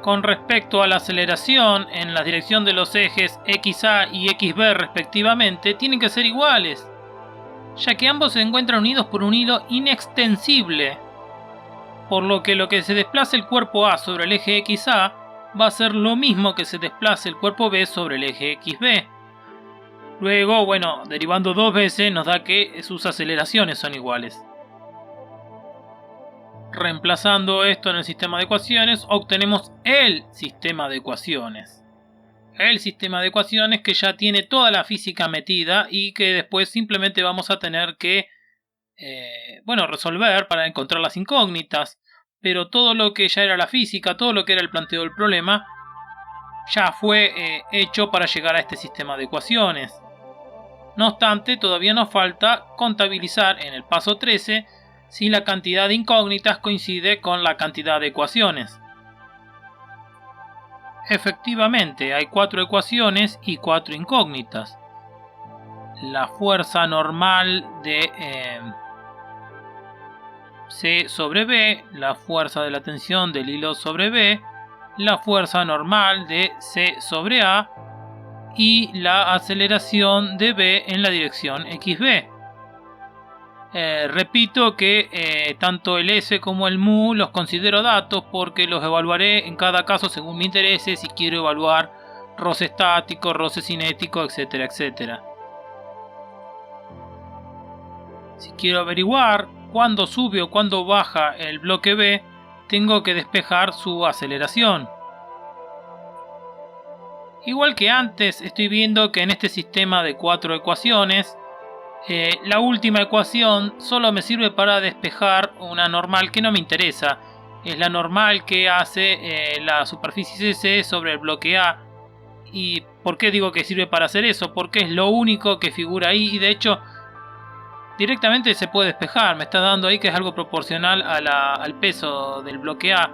Con respecto a la aceleración en la dirección de los ejes XA y XB respectivamente, tienen que ser iguales, ya que ambos se encuentran unidos por un hilo inextensible, por lo que se desplace el cuerpo A sobre el eje XA va a ser lo mismo que se desplace el cuerpo B sobre el eje XB. Luego, bueno, derivando dos veces nos da que sus aceleraciones son iguales. Reemplazando esto en el sistema de ecuaciones, obtenemos el sistema de ecuaciones. El sistema de ecuaciones que ya tiene toda la física metida y que después simplemente vamos a tener que resolver para encontrar las incógnitas. Pero todo lo que ya era la física, todo lo que era el planteo del problema, ya fue hecho para llegar a este sistema de ecuaciones. No obstante, todavía nos falta contabilizar en el paso 13 si la cantidad de incógnitas coincide con la cantidad de ecuaciones. Efectivamente, hay 4 ecuaciones y 4 incógnitas. La fuerza normal de C sobre B, la fuerza de la tensión del hilo sobre B, la fuerza normal de C sobre A y la aceleración de B en la dirección XB. Repito que tanto el S como el mu los considero datos porque los evaluaré en cada caso según me interese, si quiero evaluar roce estático, roce cinético, etcétera, etcétera. Si quiero averiguar cuándo sube o cuándo baja el bloque B, tengo que despejar su aceleración. Igual que antes, estoy viendo que en este sistema de 4 ecuaciones, la última ecuación solo me sirve para despejar una normal que no me interesa. Es la normal que hace la superficie C sobre el bloque A. ¿Y por qué digo que sirve para hacer eso? Porque es lo único que figura ahí y de hecho directamente se puede despejar. Me está dando ahí que es algo proporcional al peso del bloque A.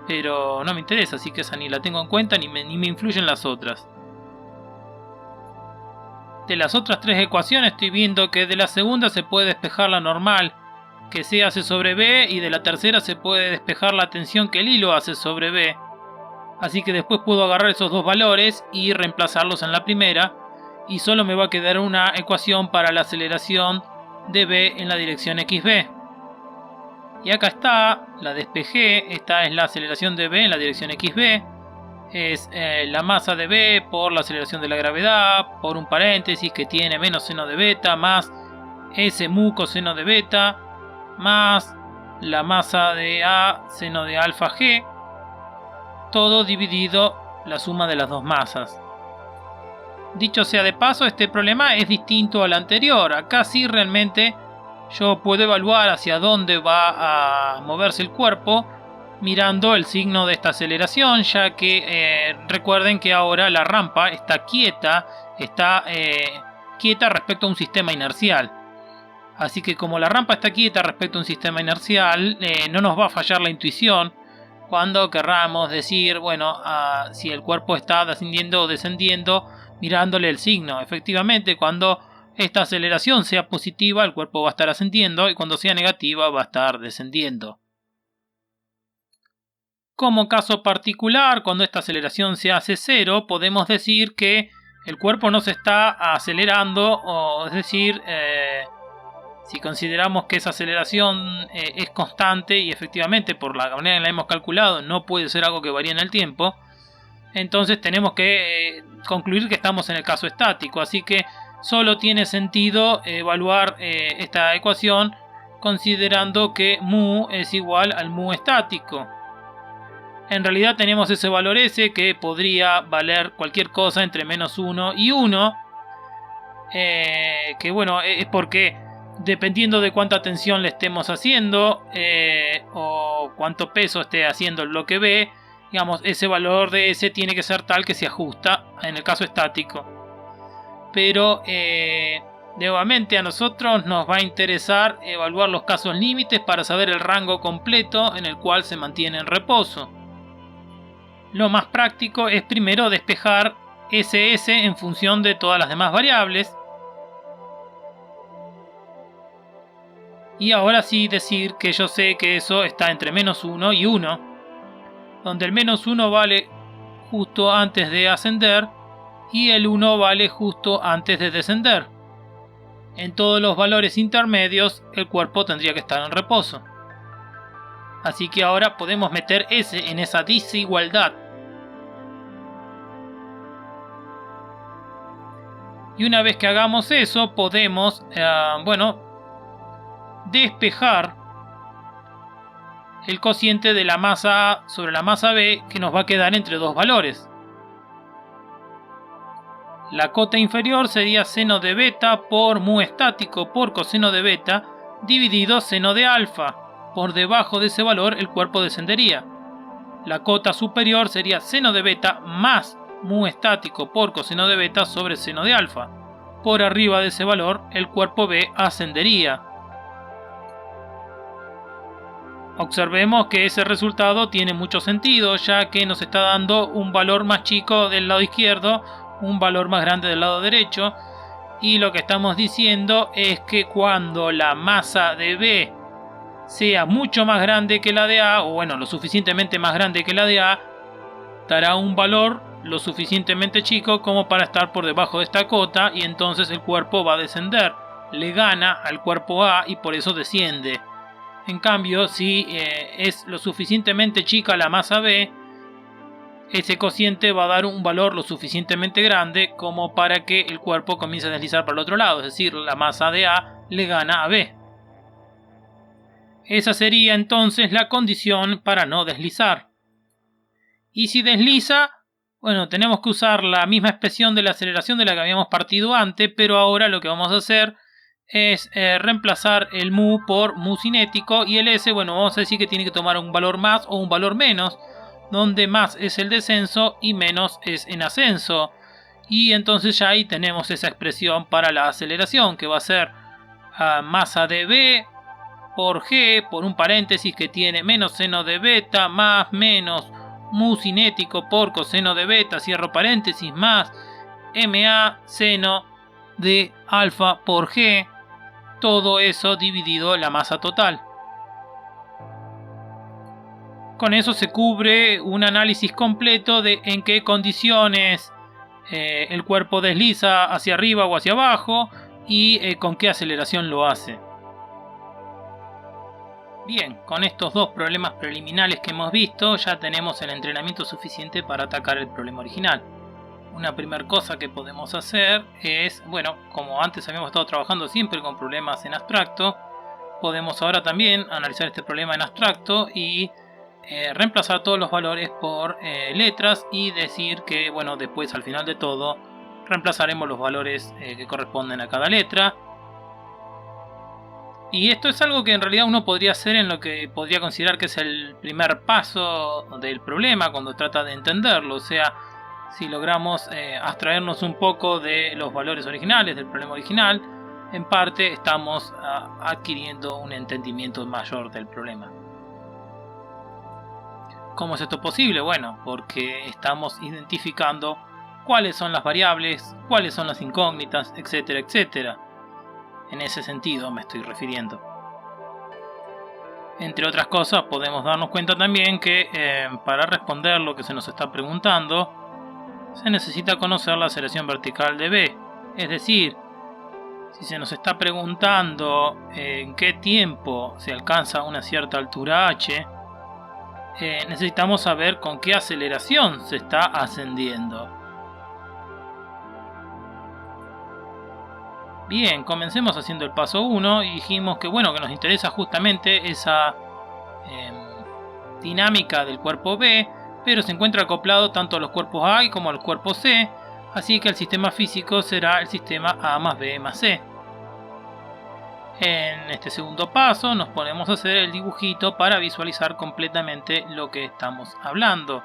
Pero no me interesa, así que esa ni la tengo en cuenta ni me influyen las otras. De las otras 3 ecuaciones estoy viendo que de la segunda se puede despejar la normal que C hace sobre B y de la tercera se puede despejar la tensión que el hilo hace sobre B. Así que después puedo agarrar esos dos valores y reemplazarlos en la primera y solo me va a quedar una ecuación para la aceleración de v en la dirección xv. Y acá está, la despejé, esta es la aceleración de v en la dirección xv. Es la masa de v por la aceleración de la gravedad, por un paréntesis que tiene menos seno de beta, más S mu coseno de beta, más la masa de A seno de alfa g, todo dividido la suma de las dos masas. Dicho sea de paso, este problema es distinto al anterior. Acá sí realmente yo puedo evaluar hacia dónde va a moverse el cuerpo mirando el signo de esta aceleración, ya que recuerden que ahora la rampa está quieta respecto a un sistema inercial. Así que como la rampa está quieta respecto a un sistema inercial, no nos va a fallar la intuición cuando querramos decir, bueno, si el cuerpo está ascendiendo o descendiendo mirándole el signo. Efectivamente, cuando esta aceleración sea positiva, el cuerpo va a estar ascendiendo, y cuando sea negativa va a estar descendiendo. Como caso particular, cuando esta aceleración se hace cero, podemos decir que el cuerpo no se está acelerando, o es decir, si consideramos que esa aceleración es constante y efectivamente por la manera en la hemos calculado no puede ser algo que varíe en el tiempo, entonces tenemos que concluir que estamos en el caso estático, así que solo tiene sentido evaluar esta ecuación considerando que mu es igual al mu estático. En realidad tenemos ese valor S que podría valer cualquier cosa entre menos 1 y 1, que bueno, es porque dependiendo de cuánta tensión le estemos haciendo o cuánto peso esté haciendo el bloque B, digamos, ese valor de S tiene que ser tal que se ajusta en el caso estático. Pero nuevamente a nosotros nos va a interesar evaluar los casos límites para saber el rango completo en el cual se mantiene en reposo. Lo más práctico es primero despejar SS en función de todas las demás variables. Y ahora sí decir que yo sé que eso está entre menos 1 y 1, donde el menos 1 vale justo antes de ascender y el 1 vale justo antes de descender. En todos los valores intermedios el cuerpo tendría que estar en reposo. Así que ahora podemos meter S en esa desigualdad. Y una vez que hagamos eso podemos, despejar el cociente de la masa A sobre la masa B, que nos va a quedar entre dos valores. La cota inferior sería seno de beta por mu estático por coseno de beta dividido seno de alfa. Por debajo de ese valor el cuerpo descendería. La cota superior sería seno de beta más mu estático por coseno de beta sobre seno de alfa. Por arriba de ese valor el cuerpo B ascendería. Observemos que ese resultado tiene mucho sentido, ya que nos está dando un valor más chico del lado izquierdo, un valor más grande del lado derecho, y lo que estamos diciendo es que cuando la masa de B sea mucho más grande que la de A, o bueno, lo suficientemente más grande que la de A, dará un valor lo suficientemente chico como para estar por debajo de esta cota, y entonces el cuerpo va a descender, le gana al cuerpo A y por eso desciende. En cambio, si es lo suficientemente chica la masa B, ese cociente va a dar un valor lo suficientemente grande como para que el cuerpo comience a deslizar para el otro lado, es decir, la masa de A le gana a B. Esa sería entonces la condición para no deslizar. Y si desliza, bueno, tenemos que usar la misma expresión de la aceleración de la que habíamos partido antes, pero ahora lo que vamos a hacer es reemplazar el mu por mu cinético, y el S, bueno, vamos a decir que tiene que tomar un valor más o un valor menos, donde más es el descenso y menos es en ascenso. Y entonces ya ahí tenemos esa expresión para la aceleración, que va a ser masa de B por G, por un paréntesis que tiene menos seno de beta, más menos mu cinético por coseno de beta, cierro paréntesis, más MA seno de alfa por G, todo eso dividido la masa total. Con eso se cubre un análisis completo de en qué condiciones el cuerpo desliza hacia arriba o hacia abajo y con qué aceleración lo hace. Bien, con estos dos problemas preliminares que hemos visto ya tenemos el entrenamiento suficiente para atacar el problema original. Una primera cosa que podemos hacer es, bueno, como antes habíamos estado trabajando siempre con problemas en abstracto, podemos ahora también analizar este problema en abstracto y reemplazar todos los valores por letras y decir que, bueno, después al final de todo reemplazaremos los valores que corresponden a cada letra. Y esto es algo que en realidad uno podría hacer en lo que podría considerar que es el primer paso del problema cuando trata de entenderlo. O sea, si logramos abstraernos un poco de los valores originales del problema original, en parte estamos adquiriendo un entendimiento mayor del problema. ¿Cómo es esto posible? Bueno, porque estamos identificando cuáles son las variables, cuáles son las incógnitas, etcétera, etcétera. En ese sentido me estoy refiriendo. Entre otras cosas, podemos darnos cuenta también que para responder lo que se nos está preguntando, se necesita conocer la aceleración vertical de B. Es decir, si se nos está preguntando en qué tiempo se alcanza una cierta altura h, necesitamos saber con qué aceleración se está ascendiendo. Bien, comencemos haciendo el paso 1 y dijimos que bueno, que nos interesa justamente esa dinámica del cuerpo B, pero se encuentra acoplado tanto a los cuerpos A como a los cuerpos C, así que el sistema físico será el sistema A más B más C. En este segundo paso nos ponemos a hacer el dibujito para visualizar completamente lo que estamos hablando.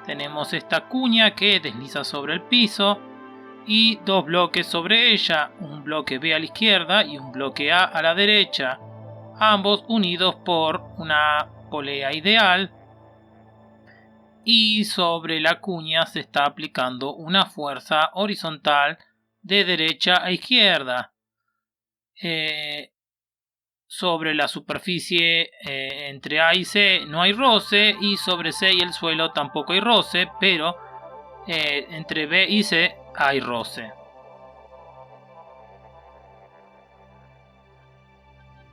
Tenemos esta cuña que desliza sobre el piso y dos bloques sobre ella, un bloque B a la izquierda y un bloque A la derecha, ambos unidos por una polea ideal, y sobre la cuña se está aplicando una fuerza horizontal de derecha a izquierda. Sobre la superficie entre A y C no hay roce, y sobre C y el suelo tampoco hay roce, pero entre B y C hay roce.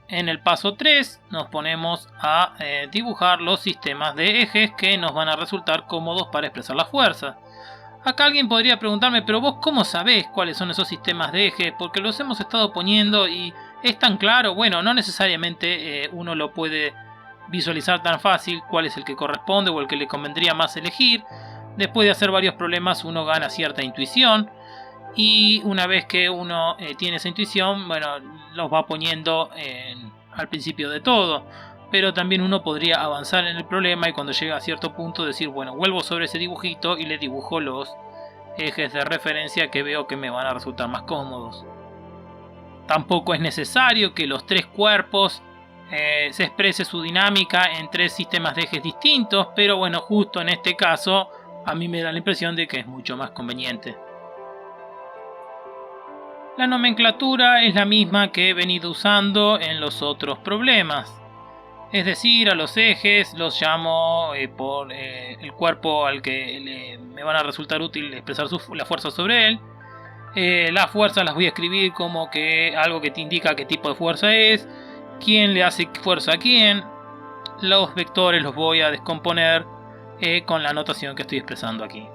En el paso 3 nos ponemos a dibujar los sistemas de ejes que nos van a resultar cómodos para expresar la fuerza. Acá alguien podría preguntarme, pero vos ¿cómo sabés cuáles son esos sistemas de ejes? Porque los hemos estado poniendo y es tan claro. Bueno, no necesariamente uno lo puede visualizar tan fácil cuál es el que corresponde o el que le convendría más elegir. Después de hacer varios problemas uno gana cierta intuición, y una vez que uno tiene esa intuición, bueno, los va poniendo al principio de todo. Pero también uno podría avanzar en el problema y cuando llega a cierto punto decir, bueno, vuelvo sobre ese dibujito y le dibujo los ejes de referencia que veo que me van a resultar más cómodos. Tampoco es necesario que los tres cuerpos se exprese su dinámica en tres sistemas de ejes distintos, pero bueno, justo en este caso a mí me da la impresión de que es mucho más conveniente. La nomenclatura es la misma que he venido usando en los otros problemas. Es decir, a los ejes los llamo por el cuerpo al que me van a resultar útil expresar la fuerza sobre él. Las fuerzas las voy a escribir como que algo que te indica qué tipo de fuerza es, quién le hace fuerza a quién. Los vectores los voy a descomponer con la notación que estoy expresando aquí.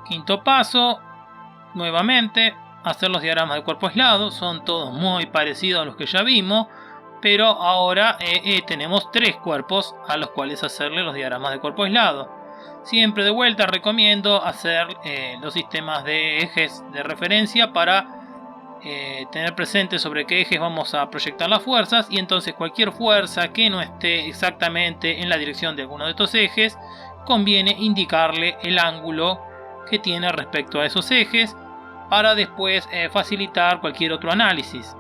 Quinto paso, nuevamente, hacer los diagramas de cuerpo aislado. Son todos muy parecidos a los que ya vimos, pero ahora tenemos tres cuerpos a los cuales hacerle los diagramas de cuerpo aislado. Siempre de vuelta recomiendo hacer los sistemas de ejes de referencia para tener presente sobre qué ejes vamos a proyectar las fuerzas, y entonces cualquier fuerza que no esté exactamente en la dirección de alguno de estos ejes, conviene indicarle el ángulo que tiene respecto a esos ejes para después facilitar cualquier otro análisis.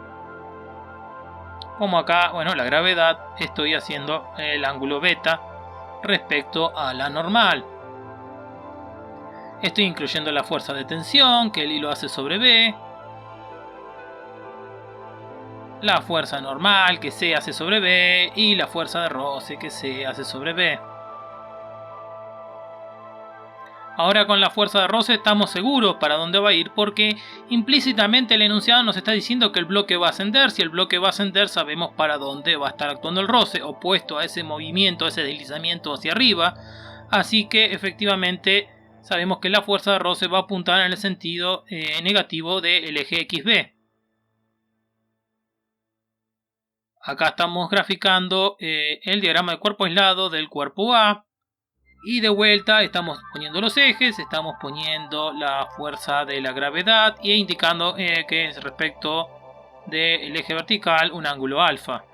Como acá, bueno, la gravedad, estoy haciendo el ángulo beta respecto a la normal. Estoy incluyendo la fuerza de tensión que el hilo hace sobre B, la fuerza normal que C hace sobre B y la fuerza de roce que C hace sobre B. Ahora con la fuerza de roce estamos seguros para dónde va a ir, porque implícitamente el enunciado nos está diciendo que el bloque va a ascender. Si el bloque va a ascender, sabemos para dónde va a estar actuando el roce, opuesto a ese movimiento, a ese deslizamiento hacia arriba. Así que efectivamente sabemos que la fuerza de roce va a apuntar en el sentido negativo del eje XB. Acá estamos graficando el diagrama de cuerpo aislado del cuerpo A. Y de vuelta estamos poniendo los ejes, estamos poniendo la fuerza de la gravedad e indicando que es respecto del eje vertical un ángulo alfa.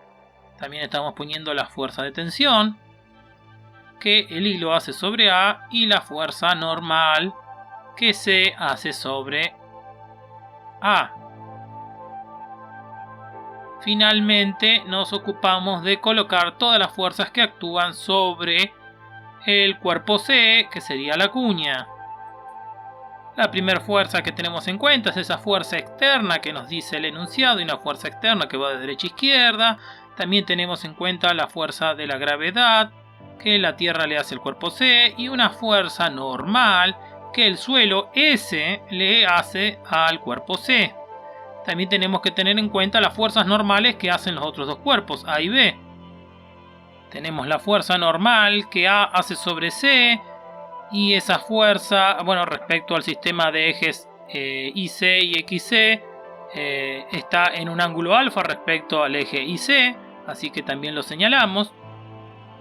También estamos poniendo la fuerza de tensión que el hilo hace sobre A y la fuerza normal que C hace sobre A. Finalmente nos ocupamos de colocar todas las fuerzas que actúan sobre el cuerpo C, que sería la cuña. La primera fuerza que tenemos en cuenta es esa fuerza externa que nos dice el enunciado y una fuerza externa que va de derecha a izquierda. También tenemos en cuenta la fuerza de la gravedad que la Tierra le hace al cuerpo C y una fuerza normal que el suelo S le hace al cuerpo C. También tenemos que tener en cuenta las fuerzas normales que hacen los otros dos cuerpos, A y B. Tenemos la fuerza normal que A hace sobre C y esa fuerza, bueno, respecto al sistema de ejes IC y XC, está en un ángulo alfa respecto al eje IC, así que también lo señalamos.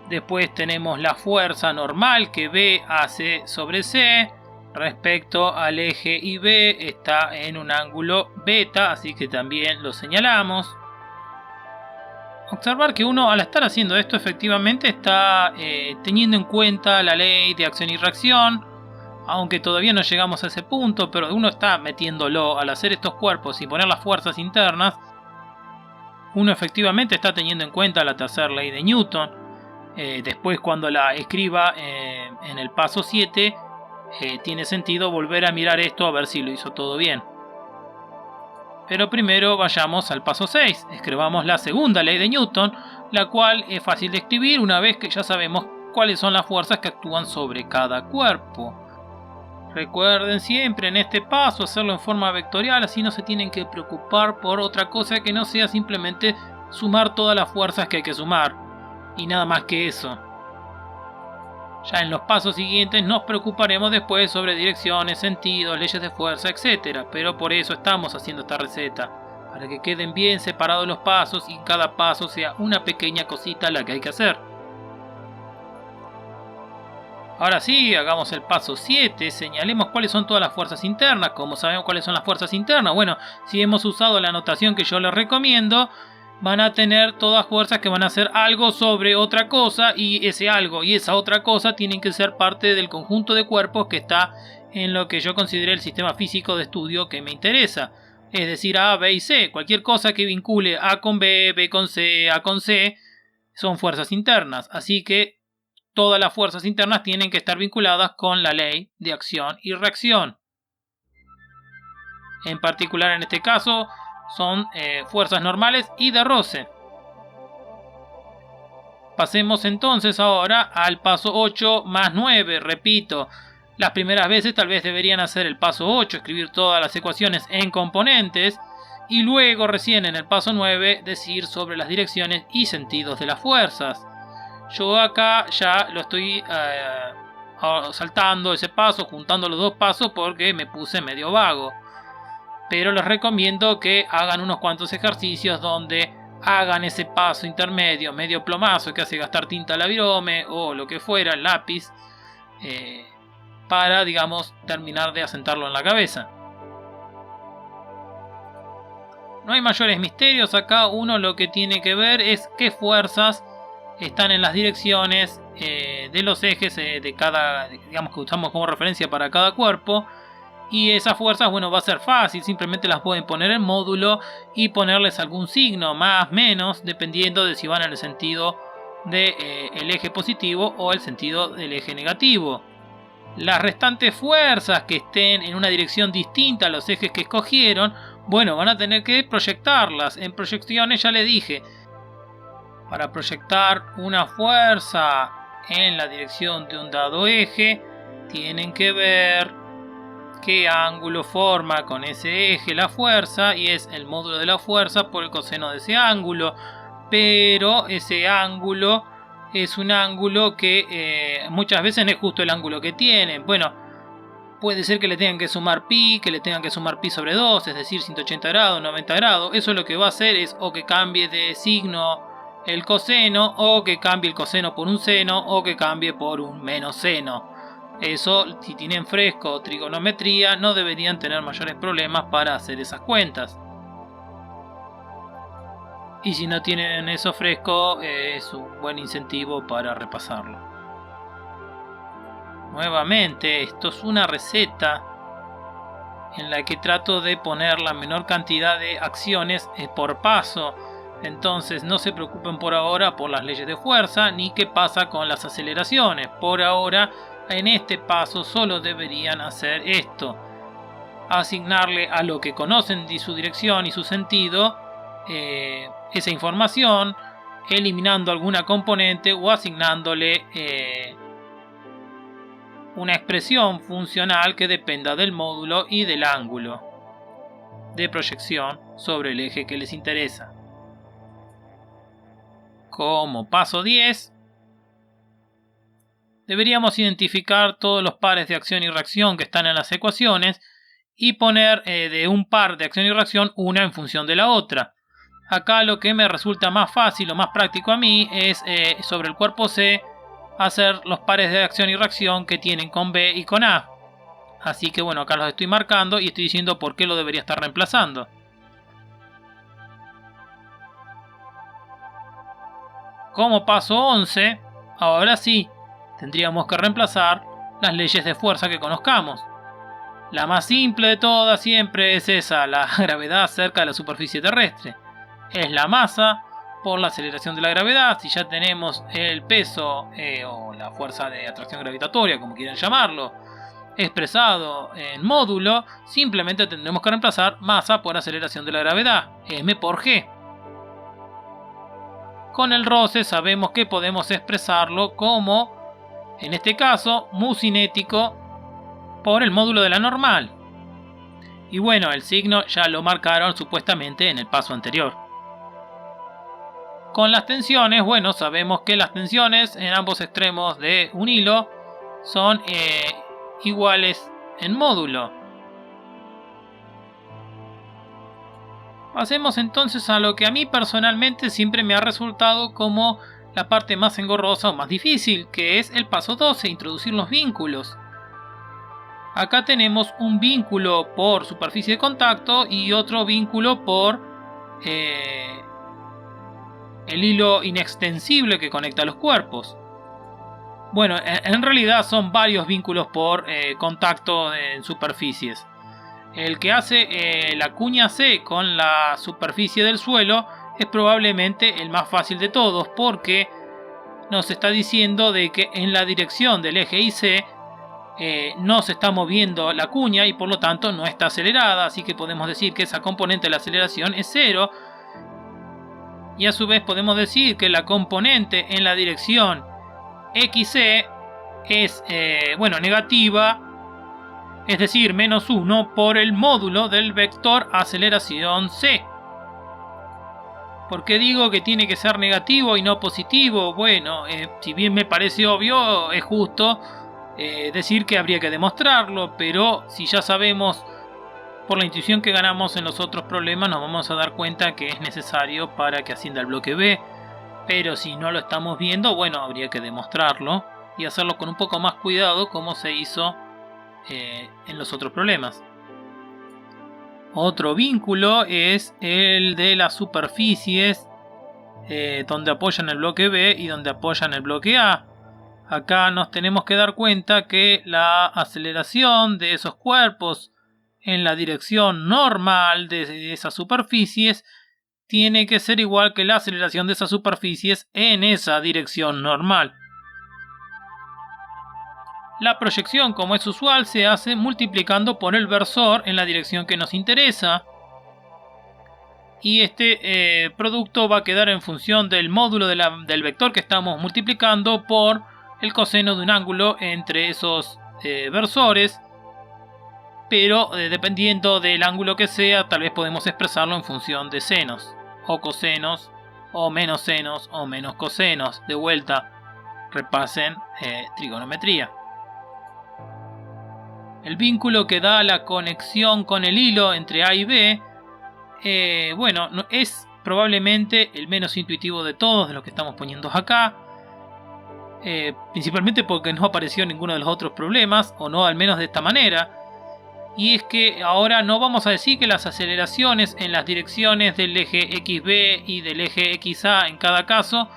Después tenemos la fuerza normal que B hace sobre C, respecto al eje IB está en un ángulo beta, así que también lo señalamos. Observar que uno al estar haciendo esto efectivamente está teniendo en cuenta la ley de acción y reacción, aunque todavía no llegamos a ese punto, pero uno está metiéndolo al hacer estos cuerpos y poner las fuerzas internas. Uno efectivamente está teniendo en cuenta la tercera ley de Newton. Después cuando la escriba en el paso 7 tiene sentido volver a mirar esto a ver si lo hizo todo bien. Pero primero vayamos al paso 6, escribamos la segunda ley de Newton, la cual es fácil de escribir una vez que ya sabemos cuáles son las fuerzas que actúan sobre cada cuerpo. Recuerden siempre en este paso hacerlo en forma vectorial, así no se tienen que preocupar por otra cosa que no sea simplemente sumar todas las fuerzas que hay que sumar, y nada más que eso. Ya en los pasos siguientes nos preocuparemos después sobre direcciones, sentidos, leyes de fuerza, etc. Pero por eso estamos haciendo esta receta, para que queden bien separados los pasos y cada paso sea una pequeña cosita la que hay que hacer. Ahora sí, hagamos el paso 7, señalemos cuáles son todas las fuerzas internas. ¿Cómo sabemos cuáles son las fuerzas internas? Bueno, si hemos usado la notación que yo les recomiendo, van a tener todas fuerzas que van a hacer algo sobre otra cosa, y ese algo y esa otra cosa tienen que ser parte del conjunto de cuerpos que está en lo que yo consideré el sistema físico de estudio que me interesa. Es decir, A, B y C. Cualquier cosa que vincule A con B, B con C, A con C, son fuerzas internas. Así que todas las fuerzas internas tienen que estar vinculadas con la ley de acción y reacción. En particular en este caso son fuerzas normales y de roce. Pasemos entonces ahora al paso 8 más 9. Repito, las primeras veces tal vez deberían hacer el paso 8, escribir todas las ecuaciones en componentes, y luego recién en el paso 9 decir sobre las direcciones y sentidos de las fuerzas. Yo acá ya lo estoy saltando ese paso, juntando los dos pasos porque me puse medio vago. Pero les recomiendo que hagan unos cuantos ejercicios donde hagan ese paso intermedio, medio plomazo que hace gastar tinta al virome o lo que fuera, el lápiz, para, digamos, terminar de asentarlo en la cabeza. No hay mayores misterios acá. Uno lo que tiene que ver es qué fuerzas están en las direcciones de los ejes de cada, digamos, que usamos como referencia para cada cuerpo. Y esas fuerzas, bueno, va a ser fácil, simplemente las pueden poner en módulo y ponerles algún signo, más, menos, dependiendo de si van en el sentido del eje positivo o el sentido del eje negativo. Las restantes fuerzas que estén en una dirección distinta a los ejes que escogieron, bueno, van a tener que proyectarlas. En proyecciones ya les dije, para proyectar una fuerza en la dirección de un dado eje, tienen que ver qué ángulo forma con ese eje la fuerza, y es el módulo de la fuerza por el coseno de ese ángulo. Pero ese ángulo es un ángulo que muchas veces no es justo el ángulo que tienen. Bueno, puede ser que le tengan que sumar pi, que le tengan que sumar pi sobre 2, es decir, 180 grados, 90 grados. Eso lo que va a hacer es o que cambie de signo el coseno, o que cambie el coseno por un seno, o que cambie por un menos seno. Eso, si tienen fresco trigonometría, no deberían tener mayores problemas para hacer esas cuentas. Y si no tienen eso fresco, es un buen incentivo para repasarlo. Nuevamente, esto es una receta en la que trato de poner la menor cantidad de acciones por paso. Entonces no se preocupen por ahora por las leyes de fuerza ni qué pasa con las aceleraciones. Por ahora, en este paso solo deberían hacer esto: asignarle a lo que conocen de su dirección y su sentido esa información, eliminando alguna componente o asignándole una expresión funcional que dependa del módulo y del ángulo de proyección sobre el eje que les interesa. Como paso 10, deberíamos identificar todos los pares de acción y reacción que están en las ecuaciones y poner de un par de acción y reacción una en función de la otra. Acá lo que me resulta más fácil o más práctico a mí es sobre el cuerpo C hacer los pares de acción y reacción que tienen con B y con A. Así que bueno, acá los estoy marcando y estoy diciendo por qué lo debería estar reemplazando. Como paso 11, ahora sí, tendríamos que reemplazar las leyes de fuerza que conozcamos. La más simple de todas siempre es esa, la gravedad cerca de la superficie terrestre. Es la masa por la aceleración de la gravedad. Si ya tenemos el peso o la fuerza de atracción gravitatoria, como quieran llamarlo, expresado en módulo, simplemente tendremos que reemplazar masa por aceleración de la gravedad, m por g. Con el roce sabemos que podemos expresarlo como, en este caso, mu cinético por el módulo de la normal. Y bueno, el signo ya lo marcaron supuestamente en el paso anterior. Con las tensiones, bueno, sabemos que las tensiones en ambos extremos de un hilo son iguales en módulo. Pasemos entonces a lo que a mí personalmente siempre me ha resultado como la parte más engorrosa o más difícil, que es el paso 12, introducir los vínculos. Acá tenemos un vínculo por superficie de contacto y otro vínculo por el hilo inextensible que conecta los cuerpos. Bueno, en realidad son varios vínculos por contacto en superficies. El que hace la cuña C con la superficie del suelo es probablemente el más fácil de todos, porque nos está diciendo de que en la dirección del eje IC no se está moviendo la cuña y por lo tanto no está acelerada, así que podemos decir que esa componente de la aceleración es 0. Y a su vez podemos decir que la componente en la dirección XC es negativa, es decir, menos 1 por el módulo del vector aceleración C. ¿Por qué digo que tiene que ser negativo y no positivo? Bueno, si bien me parece obvio, es justo decir que habría que demostrarlo, pero si ya sabemos por la intuición que ganamos en los otros problemas, nos vamos a dar cuenta que es necesario para que ascienda el bloque B. Pero si no lo estamos viendo, bueno, habría que demostrarlo y hacerlo con un poco más cuidado, como se hizo en los otros problemas. Otro vínculo es el de las superficies donde apoyan el bloque B y donde apoyan el bloque A. Acá nos tenemos que dar cuenta que la aceleración de esos cuerpos en la dirección normal de esas superficies tiene que ser igual que la aceleración de esas superficies en esa dirección normal. La proyección, como es usual, se hace multiplicando por el versor en la dirección que nos interesa. Y este producto va a quedar en función del módulo del vector que estamos multiplicando por el coseno de un ángulo entre esos versores, pero dependiendo del ángulo que sea, tal vez podemos expresarlo en función de senos, o cosenos, o menos senos, o menos cosenos. De vuelta, repasen trigonometría. El vínculo que da la conexión con el hilo entre A y B, bueno, es probablemente el menos intuitivo de todos, de los que estamos poniendo acá. Principalmente porque no apareció ninguno de los otros problemas, o no al menos de esta manera. Y es que ahora no vamos a decir que las aceleraciones en las direcciones del eje XB y del eje XA en cada caso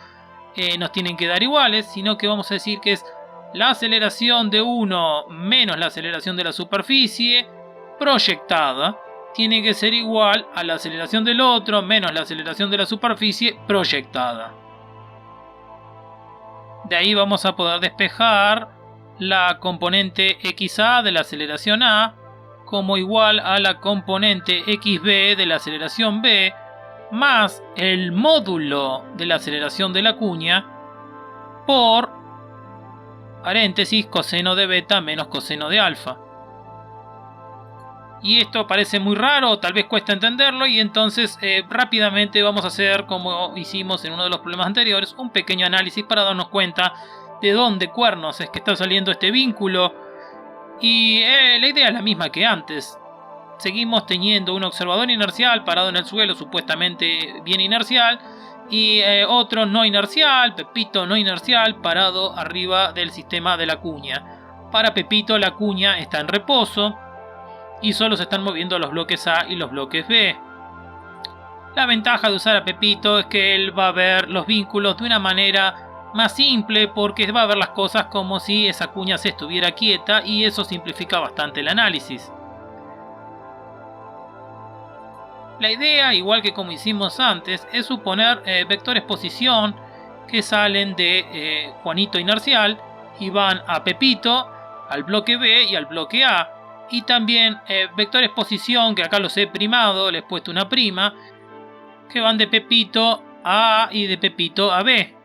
nos tienen que dar iguales, sino que vamos a decir que es la aceleración de uno menos la aceleración de la superficie proyectada tiene que ser igual a la aceleración del otro menos la aceleración de la superficie proyectada. De ahí vamos a poder despejar la componente XA de la aceleración A como igual a la componente XB de la aceleración B más el módulo de la aceleración de la cuña por paréntesis coseno de beta menos coseno de alfa. Y esto parece muy raro, tal vez cuesta entenderlo, y entonces rápidamente vamos a hacer, como hicimos en uno de los problemas anteriores, un pequeño análisis para darnos cuenta de dónde cuernos es que está saliendo este vínculo. Y la idea es la misma que antes. Seguimos teniendo un observador inercial parado en el suelo, supuestamente bien inercial, y otro no inercial, Pepito no inercial, parado arriba del sistema de la cuña. Para Pepito la cuña está en reposo y solo se están moviendo los bloques A y los bloques B. La ventaja de usar a Pepito es que él va a ver los vínculos de una manera más simple, porque va a ver las cosas como si esa cuña se estuviera quieta, y eso simplifica bastante el análisis. La idea, igual que como hicimos antes, es suponer vectores posición que salen de Juanito inercial y van a Pepito, al bloque B y al bloque A, y también vectores posición, que acá los he primado, les he puesto una prima, que van de Pepito a A y de Pepito a B.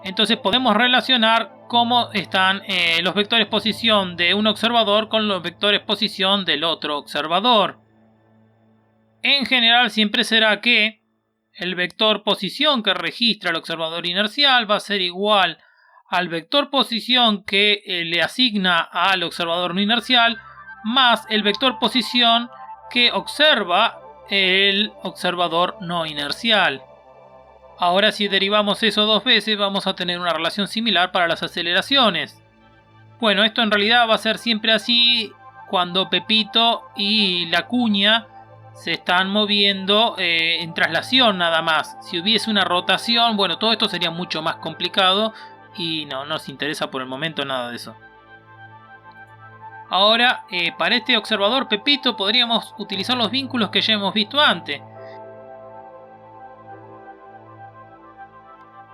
Entonces podemos relacionar cómo están los vectores posición de un observador con los vectores posición del otro observador. En general siempre será que el vector posición que registra el observador inercial va a ser igual al vector posición que le asigna al observador no inercial más el vector posición que observa el observador no inercial. Ahora, si derivamos eso dos veces, vamos a tener una relación similar para las aceleraciones. Bueno, esto en realidad va a ser siempre así cuando Pepito y la cuña se están moviendo en traslación nada más. Si hubiese una rotación, bueno, todo esto sería mucho más complicado y no nos interesa por el momento nada de eso. Ahora, para este observador Pepito podríamos utilizar los vínculos que ya hemos visto antes.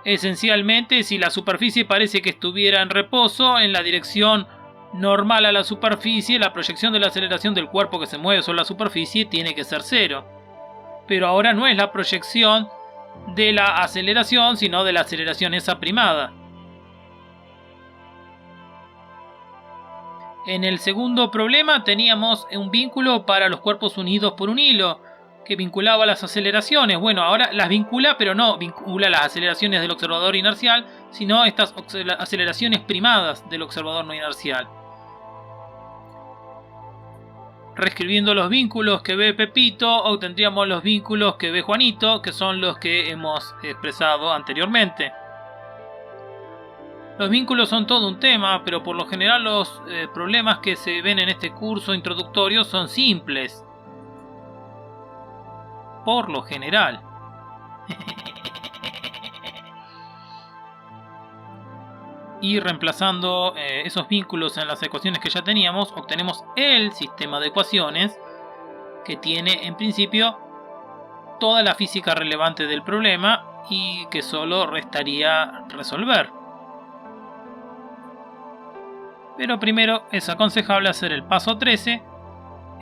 Esencialmente, si la superficie parece que estuviera en reposo, en la dirección normal a la superficie, la proyección de la aceleración del cuerpo que se mueve sobre la superficie tiene que ser 0. Pero ahora no es la proyección de la aceleración, sino de la aceleración esa primada. En el segundo problema teníamos un vínculo para los cuerpos unidos por un hilo, que vinculaba las aceleraciones. Bueno, ahora las vincula, pero no vincula las aceleraciones del observador inercial, sino estas aceleraciones primadas del observador no inercial. Reescribiendo los vínculos que ve Pepito, obtendríamos los vínculos que ve Juanito, que son los que hemos expresado anteriormente. Los vínculos son todo un tema, pero por lo general los problemas que se ven en este curso introductorio son simples. Por lo general. Y reemplazando esos vínculos en las ecuaciones que ya teníamos, obtenemos el sistema de ecuaciones que tiene en principio toda la física relevante del problema y que solo restaría resolver. Pero primero es aconsejable hacer el paso 13,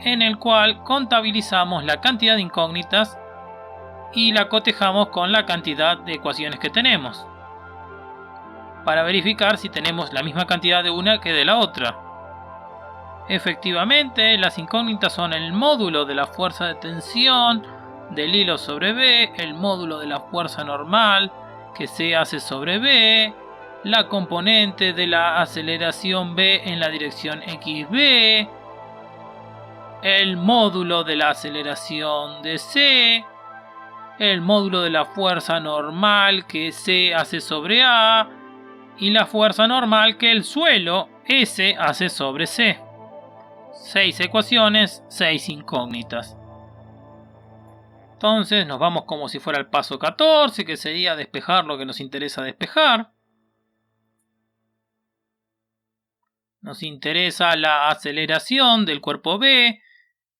en el cual contabilizamos la cantidad de incógnitas y la cotejamos con la cantidad de ecuaciones que tenemos, para verificar si tenemos la misma cantidad de una que de la otra. Efectivamente, las incógnitas son el módulo de la fuerza de tensión del hilo sobre B, el módulo de la fuerza normal que C hace sobre B, la componente de la aceleración B en la dirección XB, el módulo de la aceleración de C, el módulo de la fuerza normal que C hace sobre A y la fuerza normal que el suelo S hace sobre C. 6 ecuaciones, 6 incógnitas. Entonces nos vamos como si fuera el paso 14, que sería despejar lo que nos interesa despejar. Nos interesa la aceleración del cuerpo B,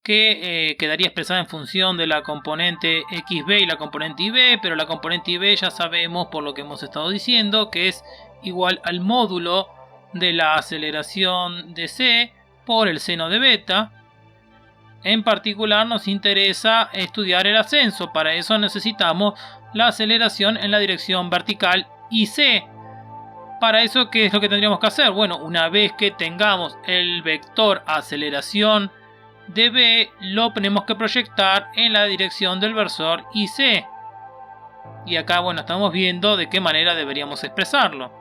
que quedaría expresada en función de la componente XB y la componente IB, pero la componente IB ya sabemos por lo que hemos estado diciendo que es igual al módulo de la aceleración de C por el seno de beta. En particular nos interesa estudiar el ascenso, para eso necesitamos la aceleración en la dirección vertical IC. Para eso, ¿qué es lo que tendríamos que hacer? Bueno, una vez que tengamos el vector aceleración de B, lo tenemos que proyectar en la dirección del versor IC. Y acá, bueno, estamos viendo de qué manera deberíamos expresarlo.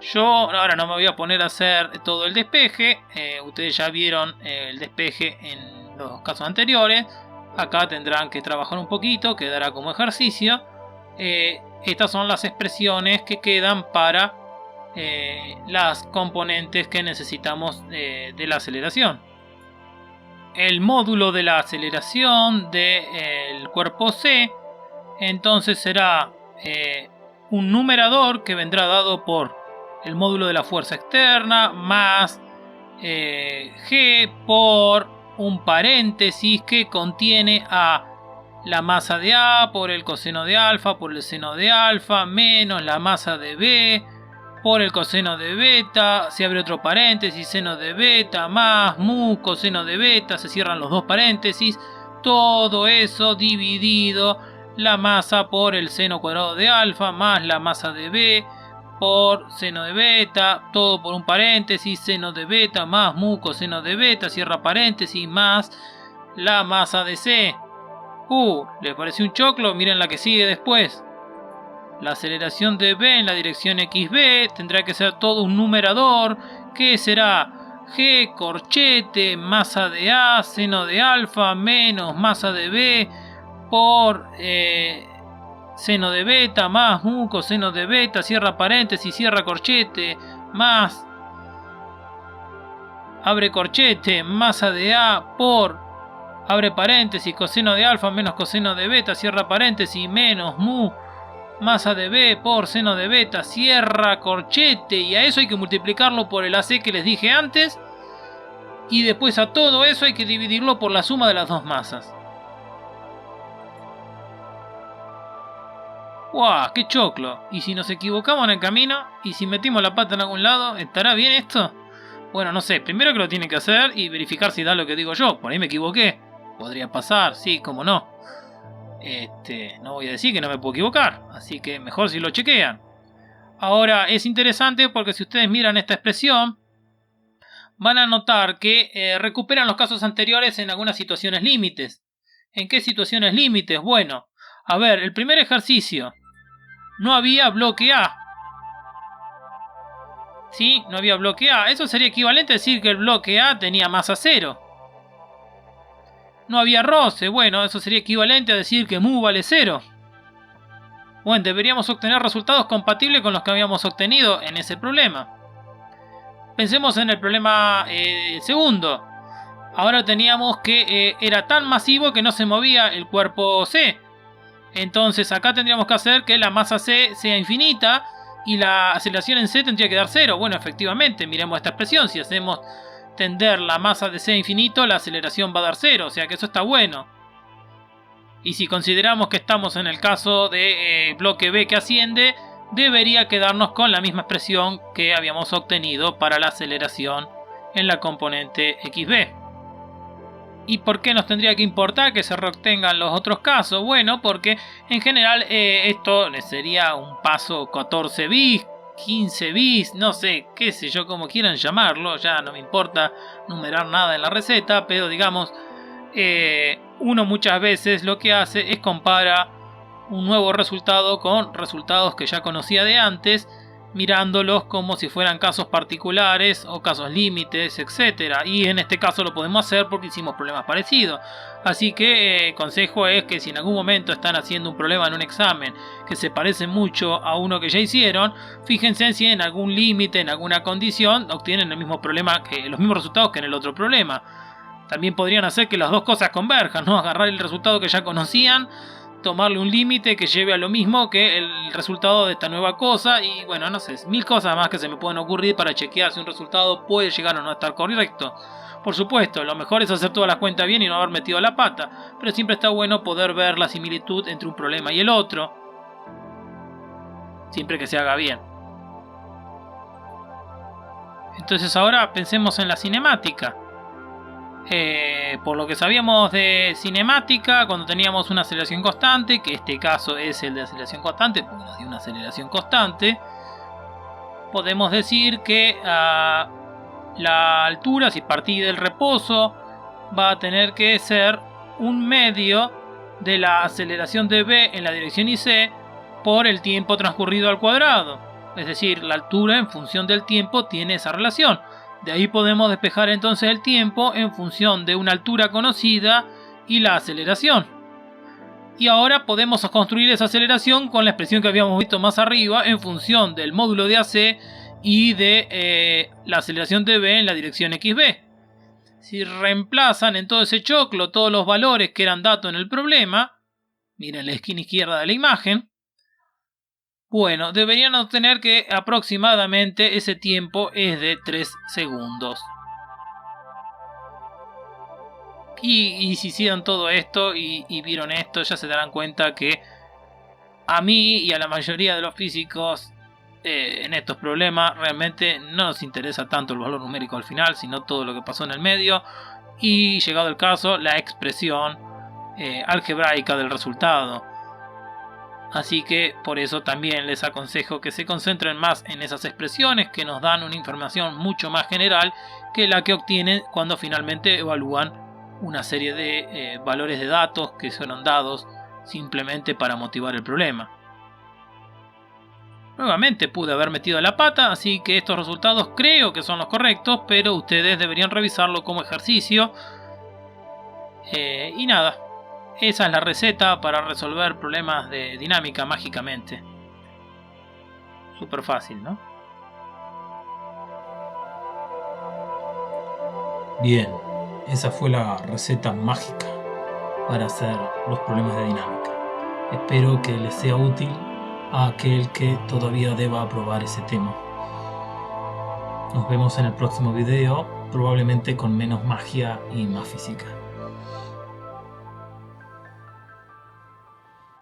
Yo ahora no me voy a poner a hacer todo el despeje. Ustedes ya vieron el despeje en los casos anteriores. Acá tendrán que trabajar un poquito, quedará como ejercicio. Estas son las expresiones que quedan para las componentes que necesitamos de la aceleración. El módulo de la aceleración del cuerpo C entonces será un numerador que vendrá dado por el módulo de la fuerza externa más G por un paréntesis que contiene a la masa de A por el coseno de alfa por el seno de alfa menos la masa de B por el coseno de beta, se abre otro paréntesis, seno de beta más mu coseno de beta, se cierran los dos paréntesis, todo eso dividido la masa por el seno cuadrado de alfa más la masa de B por seno de beta, todo por un paréntesis, seno de beta más mu coseno de beta, cierra paréntesis, más la masa de C. ¿Les pareció un choclo? Miren la que sigue después. La aceleración de B en la dirección XB tendrá que ser todo un numerador que será G corchete masa de A seno de alfa menos masa de B por seno de beta más mu coseno de beta, cierra paréntesis, cierra corchete, más abre corchete, masa de A por abre paréntesis, coseno de alfa menos coseno de beta, cierra paréntesis, menos mu masa de B por seno de beta, cierra corchete, y a eso hay que multiplicarlo por el AC que les dije antes, y después a todo eso hay que dividirlo por la suma de las dos masas. ¡Guau! ¡Qué choclo! ¿Y si nos equivocamos en el camino? ¿Y si metimos la pata en algún lado? ¿Estará bien esto? Bueno, no sé. Primero que lo tienen que hacer y verificar si da lo que digo yo. Por ahí me equivoqué. Podría pasar, sí, cómo no. No voy a decir que no me puedo equivocar. Así que mejor si lo chequean. Ahora, es interesante porque si ustedes miran esta expresión, van a notar que recuperan los casos anteriores en algunas situaciones límites. ¿En qué situaciones límites? Bueno, a ver, el primer ejercicio. No había bloque A. ¿Sí? No había bloque A. Eso sería equivalente a decir que el bloque A tenía masa 0. No había roce. Bueno, eso sería equivalente a decir que mu vale 0. Bueno, deberíamos obtener resultados compatibles con los que habíamos obtenido en ese problema. Pensemos en el problema segundo. Ahora teníamos que era tan masivo que no se movía el cuerpo C. Entonces acá tendríamos que hacer que la masa C sea infinita y la aceleración en C tendría que dar 0. Bueno, efectivamente, miremos esta expresión. Si hacemos tender la masa de C a infinito, la aceleración va a dar 0. O sea que eso está bueno. Y si consideramos que estamos en el caso de bloque B que asciende, debería quedarnos con la misma expresión que habíamos obtenido para la aceleración en la componente XB. ¿Y por qué nos tendría que importar que se reobtengan los otros casos? Bueno, porque en general esto sería un paso 14 bis, 15 bis, no sé, qué sé yo, como quieran llamarlo, ya no me importa numerar nada en la receta, pero digamos, uno muchas veces lo que hace es compara un nuevo resultado con resultados que ya conocía de antes, mirándolos como si fueran casos particulares o casos límites, etc. Y en este caso lo podemos hacer porque hicimos problemas parecidos. Así que el consejo es que si en algún momento están haciendo un problema en un examen que se parece mucho a uno que ya hicieron, fíjense si en algún límite, en alguna condición, obtienen el mismo problema, los mismos resultados que en el otro problema. También podrían hacer que las dos cosas converjan, ¿no? Agarrar el resultado que ya conocían, tomarle un límite que lleve a lo mismo que el resultado de esta nueva cosa, y bueno, no sé, 1000 cosas más que se me pueden ocurrir para chequear si un resultado puede llegar o no estar correcto. Por supuesto, lo mejor es hacer todas las cuentas bien y no haber metido la pata, pero siempre está bueno poder ver la similitud entre un problema y el otro, siempre que se haga bien. Entonces ahora pensemos en la cinemática. Por lo que sabíamos de cinemática, cuando teníamos una aceleración constante, que este caso es el de aceleración constante, porque nos dio una aceleración constante, podemos decir que la altura, si partí del reposo, va a tener que ser un medio de la aceleración de v en la dirección ic por el tiempo transcurrido al cuadrado. Es decir, la altura en función del tiempo tiene esa relación. De ahí podemos despejar entonces el tiempo en función de una altura conocida y la aceleración. Y ahora podemos construir esa aceleración con la expresión que habíamos visto más arriba en función del módulo de AC y de la aceleración de v en la dirección xb. Si reemplazan en todo ese choclo todos los valores que eran datos en el problema, miren la esquina izquierda de la imagen, bueno, deberían obtener que aproximadamente ese tiempo es de 3 segundos. Y si hicieron todo esto y vieron esto, ya se darán cuenta que a mí y a la mayoría de los físicos en estos problemas realmente no nos interesa tanto el valor numérico al final, sino todo lo que pasó en el medio y, llegado el caso, la expresión algebraica del resultado. Así que por eso también les aconsejo que se concentren más en esas expresiones que nos dan una información mucho más general que la que obtienen cuando finalmente evalúan una serie de valores de datos que fueron dados simplemente para motivar el problema. Nuevamente pude haber metido la pata, así que estos resultados creo que son los correctos, pero ustedes deberían revisarlo como ejercicio. Y nada. Esa es la receta para resolver problemas de dinámica mágicamente. Súper fácil, ¿no? Bien, esa fue la receta mágica para hacer los problemas de dinámica. Espero que les sea útil a aquel que todavía deba aprobar ese tema. Nos vemos en el próximo video, probablemente con menos magia y más física.